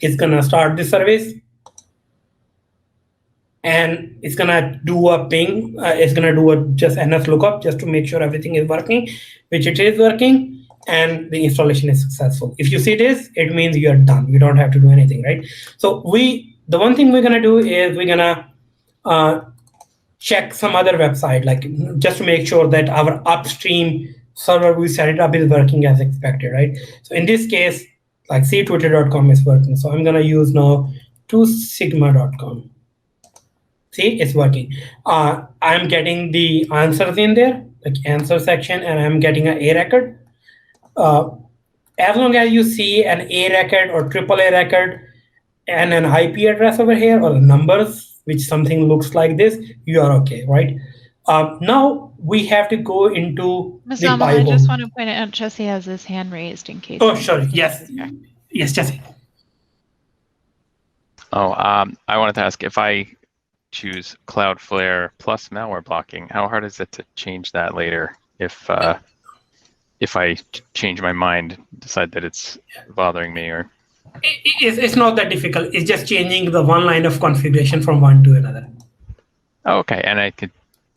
It's gonna start the service. And it's gonna do a ping. It's gonna do a just NS lookup just to make sure everything is working, which it is working. And the installation is successful. If you see this, it means you're done. You don't have to do anything, right? So the one thing we're gonna do is we're gonna check some other website, like just to make sure that our upstream server we set it up is working as expected, right? So in this case, like ctwitter.com is working. So I'm gonna use now 2sigma.com. See, it's working. I'm getting the answers in there, like answer section, and I'm getting an A record. As long as you see an A record or AAA record and an IP address over here or the numbers, which something looks like this, you are okay, right? Now we have to go into Ms. the Alma, I Pi-hole. just want to point out Jesse has his hand raised in case. Oh, sorry. Yes. Yes, Jesse. Oh, I wanted to ask, if I choose Cloudflare plus malware blocking, how hard is it to change that later if I change my mind, decide that it's bothering me? Or It's not that difficult. It's just changing the one line of configuration from one to another. Oh, okay, and I could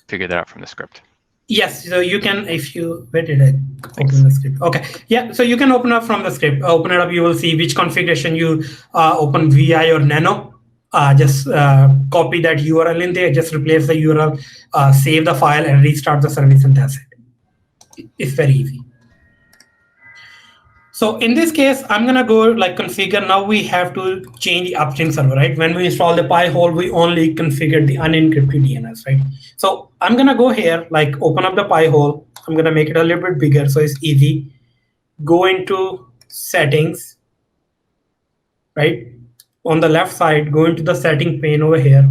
figure that out from the script. Yes, so you can, if you, where did I open the script? Okay, yeah, so you can open up from the script. Open it up, you will see which configuration you open VI or Nano. Just copy that URL in there, just replace the URL, save the file and restart the service, and that's it. It's very easy. So in this case, I'm gonna go like configure. Now we have to change the upstream server, right? When we install the Pi-hole, we only configure the unencrypted DNS, right? So I'm gonna go here, like open up the Pi-hole. I'm gonna make it a little bit bigger so it's easy. Go into settings, right? On the left side, go into the setting pane over here.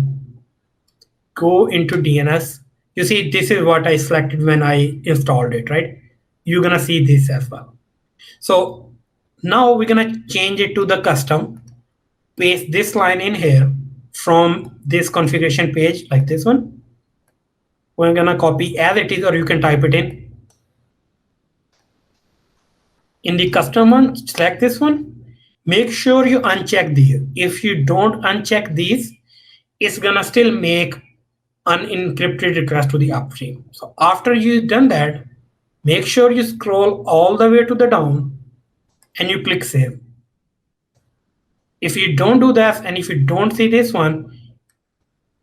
Go into DNS. You see, this is what I selected when I installed it, right? You're gonna see this as well. So now we're gonna change it to the custom, paste this line in here from this configuration page, like this one. We're gonna copy as it is, or you can type it in. In the custom one, select this one. Make sure you uncheck these. If you don't uncheck these, it's gonna still make unencrypted request to the upstream. So after you've done that, make sure you scroll all the way to the down and you click save. If you don't do that and if you don't see this one,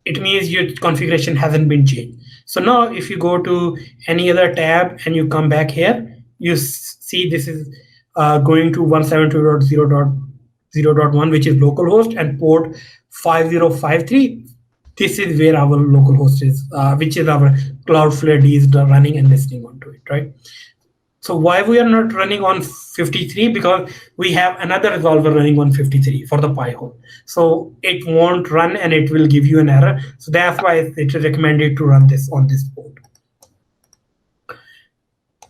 it means your configuration hasn't been changed. So now if you go to any other tab and you come back here, you see this is going to 172.0.0.1, which is localhost, and port 5053. this is where our local host is, which is our Cloudflare D is running and listening onto it, right? So why we are not running on 53? Because we have another resolver running on 53 for the Pi-hole. So it won't run and it will give you an error. So that's why it is recommended to run this on this port.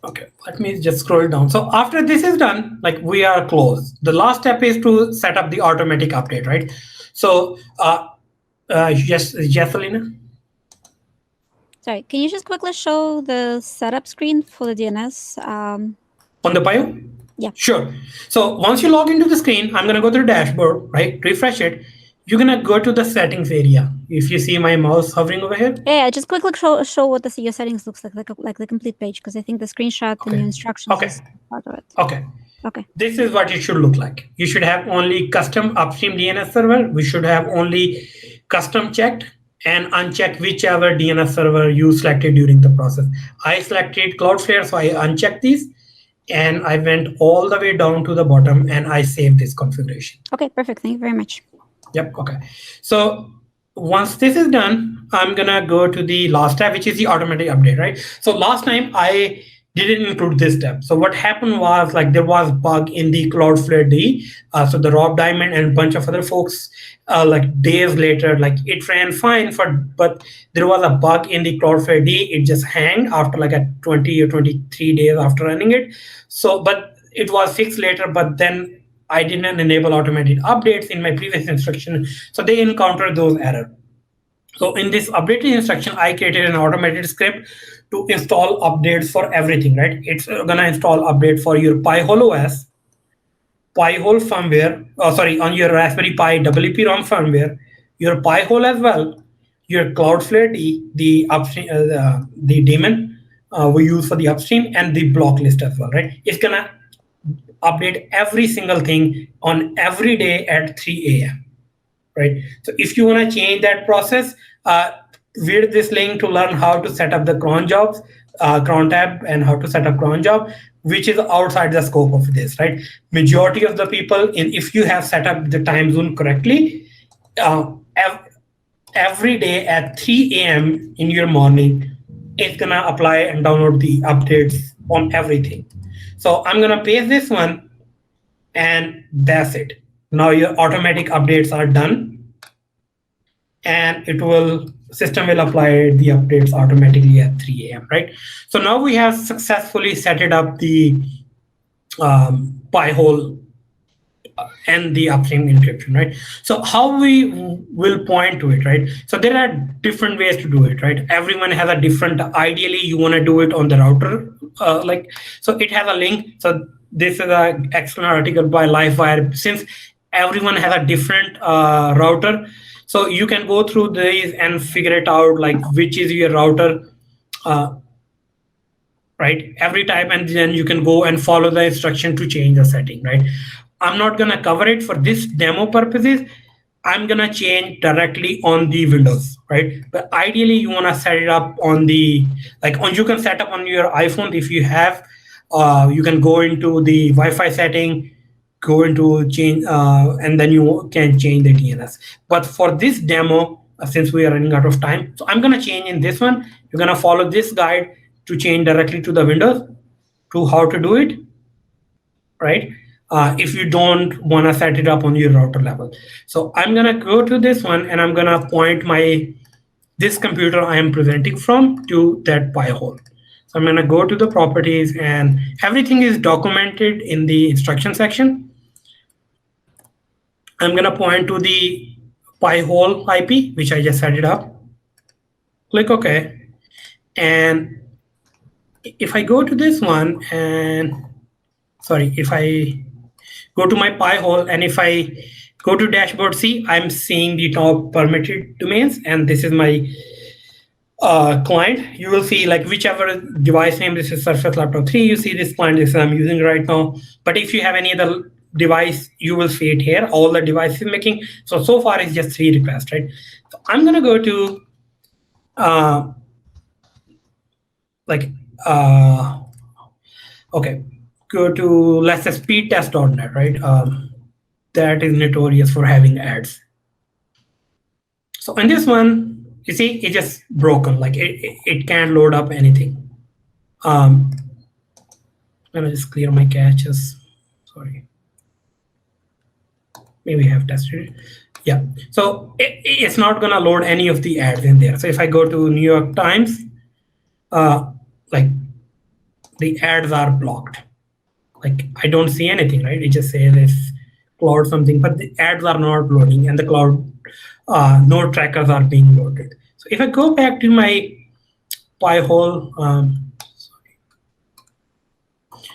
Okay, let me just scroll down. So after this is done, like we are close. The last step is to set up the automatic update, right? So yes, Jesselina? Sorry, can you just quickly show the setup screen for the DNS? On the Pio? Yeah. Sure. So once you log into the screen, I'm going to go to the dashboard, right? Refresh it. You're going to go to the settings area. If you see my mouse hovering over here. Yeah, just quickly show what your settings looks like the complete page, because I think the screenshot and your instructions is part of it. Okay. Okay. This is what it should look like. You should have only custom upstream DNS server. We should have only custom checked and unchecked whichever DNS server you selected during the process. I selected Cloudflare, so I unchecked these and I went all the way down to the bottom and I saved this configuration. Okay, perfect. Thank you very much. Yep. Okay. So once this is done, I'm gonna go to the last tab, which is the automatic update, right? So last time I didn't include this step. So what happened was, like, there was bug in the Cloudflare D. So the Rob Diamond and a bunch of other folks, like days later, like it ran fine, but there was a bug in the Cloudflare D. It just hanged after like a 20 or 23 days after running it. So, but it was fixed later, but then I didn't enable automated updates in my previous instruction. So they encountered those errors. So in this updated instruction, I created an automated script to install updates for everything, right? It's gonna install update for your Pi-hole OS, Pi-hole firmware, on your Raspberry Pi WP-ROM firmware, your Pi-hole as well, your Cloudflare D, the upstream, the daemon we use for the upstream, and the block list as well, right? It's gonna update every single thing on every day at 3 a.m. right? So if you want to change that process, read this link to learn how to set up the cron jobs, cron tab, and how to set up cron job, which is outside the scope of this, right? Majority of the people, if you have set up the time zone correctly, every day at 3 a.m. in your morning, it's gonna apply and download the updates on everything. So I'm gonna paste this one, and that's it. Now your automatic updates are done, and system will apply the updates automatically at 3 a.m. right? So now we have successfully set it up the Pi-hole and the upstream encryption, right? So how we will point to it, right? So there are different ways to do it, right? Everyone has a different. Ideally, you want to do it on the router, so it has a link. So this is an excellent article by Livewire. Since everyone has a different router, so you can go through these and figure it out, like which is your router, right? Every time, and then you can go and follow the instruction to change the setting, right? I'm not gonna cover it for this demo purposes. I'm gonna change directly on the Windows, right? But ideally, you wanna set it up on the, you can set up on your iPhone if you have. You can go into the Wi-Fi setting, go into change, and then you can change the DNS. But for this demo, since we are running out of time, so I'm gonna change in this one. You're gonna follow this guide to change directly to the Windows, to how to do it, right? If you don't wanna set it up on your router level. So I'm gonna go to this one, and I'm gonna point this computer I am presenting from to that Pi-hole. So I'm gonna go to the properties, and everything is documented in the instruction section. I'm gonna point to the Pi-hole IP, which I just set it up. Click OK. And if I go to this one, if I go to my Pi-hole, and if I go to dashboard C, I'm seeing the top permitted domains, and this is my client. You will see, like, whichever device name, this is Surface Laptop 3, you see this client, this I'm using right now. But if you have any other device, you will see it here, all the devices making. So far it's just 3 requests, right? So I'm gonna go to go to, let's say, speedtest.net, right? That is notorious for having ads. So in this one, you see, it's just broken. Like it can't load up anything. Let me just clear my caches. Sorry. Maybe I have tested it. Yeah. So it's not gonna load any of the ads in there. So if I go to New York Times, like the ads are blocked. Like I don't see anything, right? It just says if cloud something, but the ads are not loading, and the cloud node trackers are being loaded. So if I go back to my Pi-hole,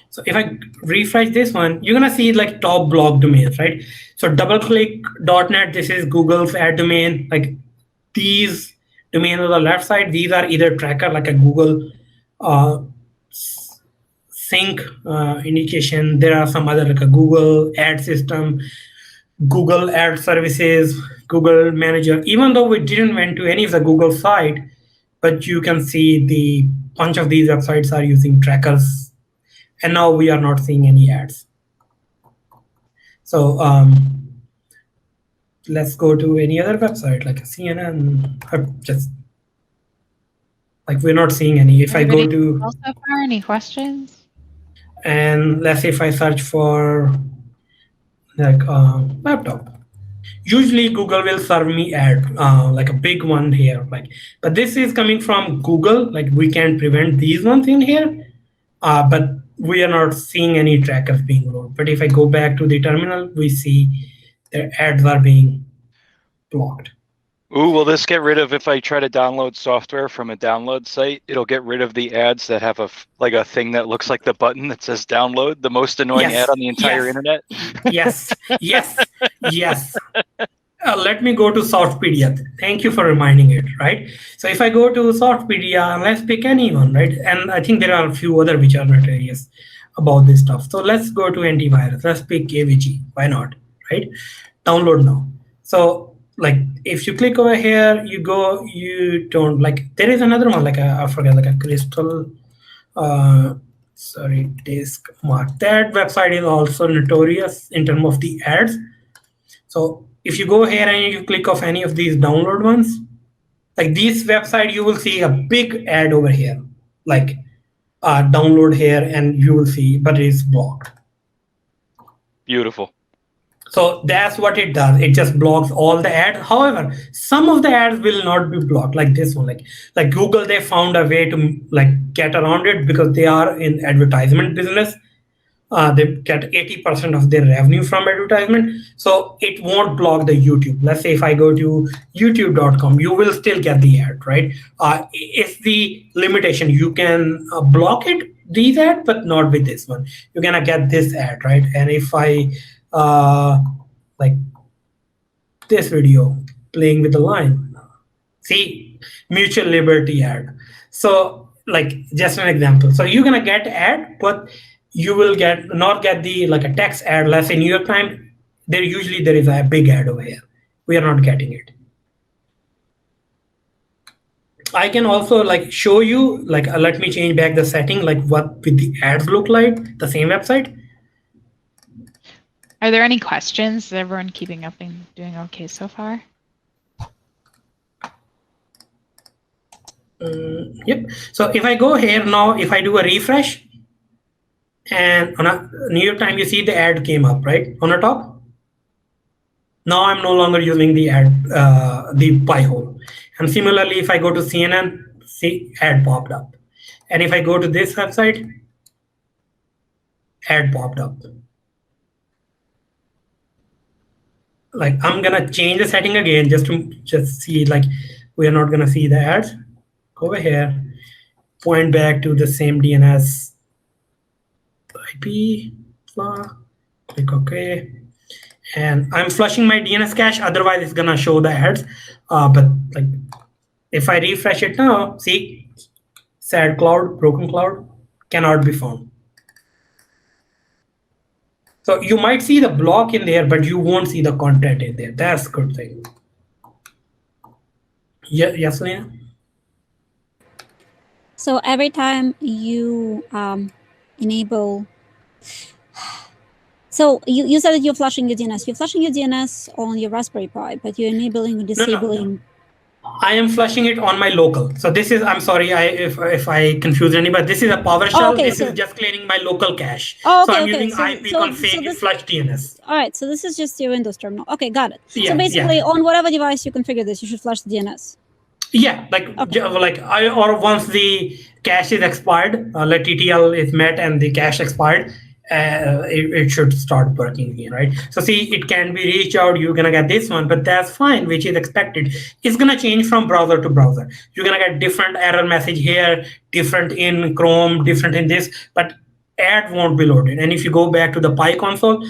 so if I refresh this one, you're gonna see like top block domains, right? So double click .NET, this is Google's ad domain. Like these domains on the left side, these are either tracker like a Google sync indication. There are some other like a Google ad system, Google ad services, Google manager. Even though we didn't went to any of the Google site, but you can see the bunch of these websites are using trackers, and now we are not seeing any ads. So let's go to any other website like CNN. Just like we're not seeing any. If I go to so far, any questions? And let's say if I search for like laptop, usually Google will serve me ad like a big one here. Like, but this is coming from Google. Like we can prevent these ones in here, but we are not seeing any trackers being loaded. But if I go back to the terminal, we see the ads are being blocked. Ooh, will this get rid of, if I try to download software from a download site, it'll get rid of the ads that have a thing that looks like the button that says download, the most annoying ad on the entire internet? Yes, yes, yes. Let me go to Softpedia. Thank you for reminding it, right? So if I go to Softpedia, let's pick any one, right? And I think there are a few other which are notorious about this stuff. So let's go to antivirus. Let's pick AVG. Why not, right? Download now. So like if you click over here, you go, you don't like, there is another one, like I forget, like a crystal, sorry, disk mark. That website is also notorious in terms of the ads. So if you go here and you click off any of these download ones, like this website, you will see a big ad over here, like download here, and you will see, but it's blocked. Beautiful. So that's what it does. It just blocks all the ads. However, some of the ads will not be blocked, like this one. Like Google, they found a way to like get around it because they are in advertisement business. They get 80% of their revenue from advertisement. So it won't block the YouTube. Let's say if I go to youtube.com, you will still get the ad, right? It's the limitation. You can block it, these ads, but not with this one. You're gonna get this ad, right? And if I like this video playing with the line, see, mutual liberty ad. So like just an example. So you're gonna get ad, but you will not get the like a text ad. Let's say New York Times, there is a big ad over here. We are not getting it. I can also like show you, like let me change back the setting, like what with the ads look like, the same website. Are there any questions? Is everyone keeping up and doing okay so far? Yep. So if I go here now, if I do a refresh, and on a New York Times, you see the ad came up, right, on the top. Now I'm no longer using the ad, the Pi-hole. And similarly, if I go to CNN, see, ad popped up. And if I go to this website, ad popped up. Like I'm gonna change the setting again just to see, like we are not gonna see the ads. Go over here, point back to the same DNS IP, click OK. And I'm flushing my DNS cache, otherwise it's gonna show the ads. But like if I refresh it now, see, sad cloud, broken cloud, cannot be found. So you might see the block in there, but you won't see the content in there. That's a good thing. Yeah, yes, Lena? So every time you enable, so you said that you're flushing your DNS. You're flushing your DNS on your Raspberry Pi, but you're enabling or disabling. I am flushing it on my local. So this is, I'm sorry if I confused anybody. This is a PowerShell. Okay, this is just cleaning my local cache. Oh, okay, so I'm okay. using ipconfig flush DNS. All right, so this is just your Windows terminal. Okay, got it. Yeah, so basically, on whatever device you configure this, you should flush the DNS. Yeah, or once the cache is expired, like TTL is met and the cache expired, it should start working again, right? So see, it can be reached out, you're gonna get this one, but that's fine, which is expected. It's gonna change from browser to browser. You're gonna get different error message here, different in Chrome, different in this, but ad won't be loaded. And if you go back to the Pi console,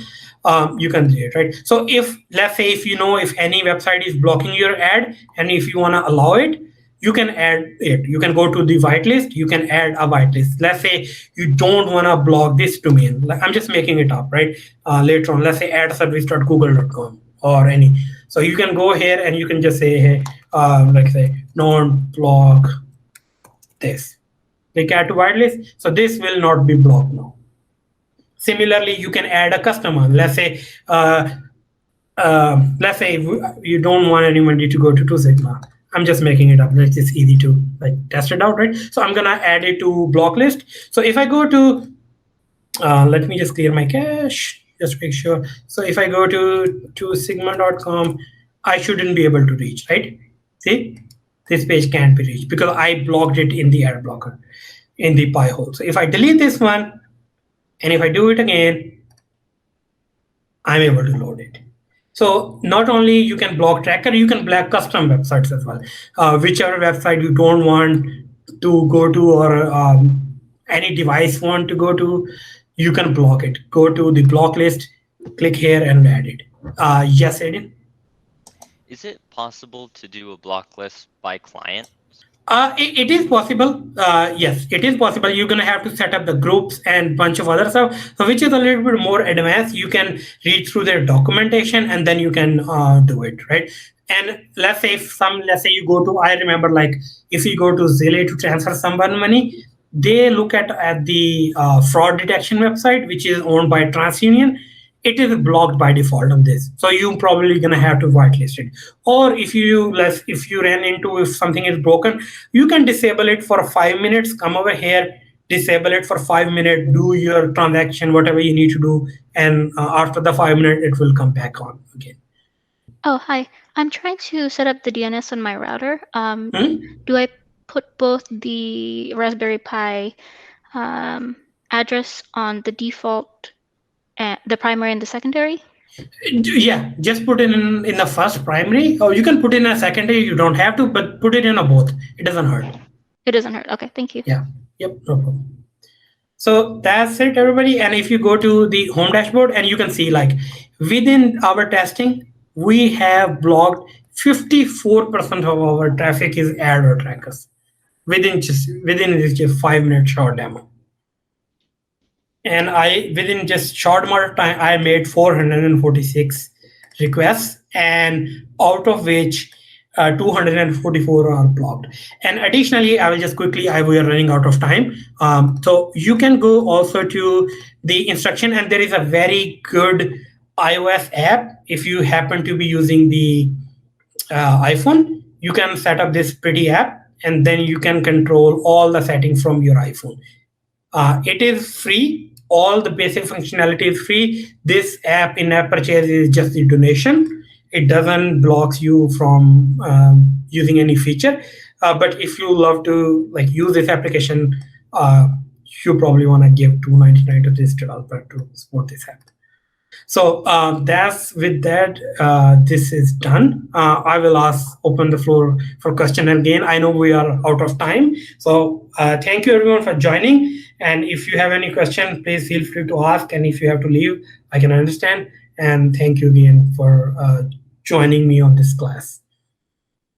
you can see it, right? So if, let's say, if you know if any website is blocking your ad, and if you wanna allow it, you can add it. You can go to the whitelist. You can add a whitelist. Let's say you don't want to block this domain. I'm just making it up, right? Later on, let's say adservice.google.com or any. So you can go here and you can just say, hey, like say, don't block this. Click add to whitelist. So this will not be blocked now. Similarly, you can add a custom one. Let's say you don't want anybody to go to 2 Sigma. I'm just making it up. It's just easy to test it out, right? So I'm gonna add it to block list. So if I go to, let me just clear my cache, just make sure. So if I go to sigma.com, I shouldn't be able to reach, right? See, this page can't be reached because I blocked it in the ad blocker, in the Pi hole. So if I delete this one, and if I do it again, I'm able to load it. So not only you can block tracker, you can block custom websites as well. Whichever website you don't want to go to, or any device want to go to, you can block it. Go to the block list, click here and add it. Yes, Aiden? Is it possible to do a block list by client? It is possible. Yes, it is possible. You're going to have to set up the groups and bunch of other stuff, which is a little bit more advanced. You can read through their documentation and then you can do it, right? And let's say you go to, I remember if you go to Zelle to transfer someone money, they look at the fraud detection website, which is owned by TransUnion. It is blocked by default of this. So you're probably gonna have to whitelist it. Or if you ran into, if something is broken, you can disable it for 5 minutes, come over here, disable it for 5 minutes, do your transaction, whatever you need to do. And after the 5 minutes, it will come back on again. Oh, hi. I'm trying to set up the DNS on my router. Do I put both the Raspberry Pi address on the default, the primary and the secondary? Yeah, just put it in the first primary, or you can put it in a secondary. You don't have to, but put it in a both. It doesn't hurt. It doesn't hurt. Okay, thank you. Yeah. Yep. No problem. So that's it, everybody. And if you go to the home dashboard, and you can see within our testing, we have blocked 54% of our traffic is ad or trackers within this 5 minute short demo. And within just short amount of time, I made 446 requests, and out of which 244 are blocked. And additionally, I will just quickly, we are running out of time. So you can go also to the instruction, and there is a very good iOS app. If you happen to be using the iPhone, you can set up this pretty app, and then you can control all the settings from your iPhone. It is free. All the basic functionality is free. This app in-app purchase is just the donation. It doesn't block you from using any feature. But if you love to use this application, you probably want to give $2.99 to this developer to support this app. So with that, this is done. I will open the floor for question again. I know we are out of time. So thank you everyone for joining. And if you have any question, please feel free to ask. And if you have to leave, I can understand. And thank you again for joining me on this class.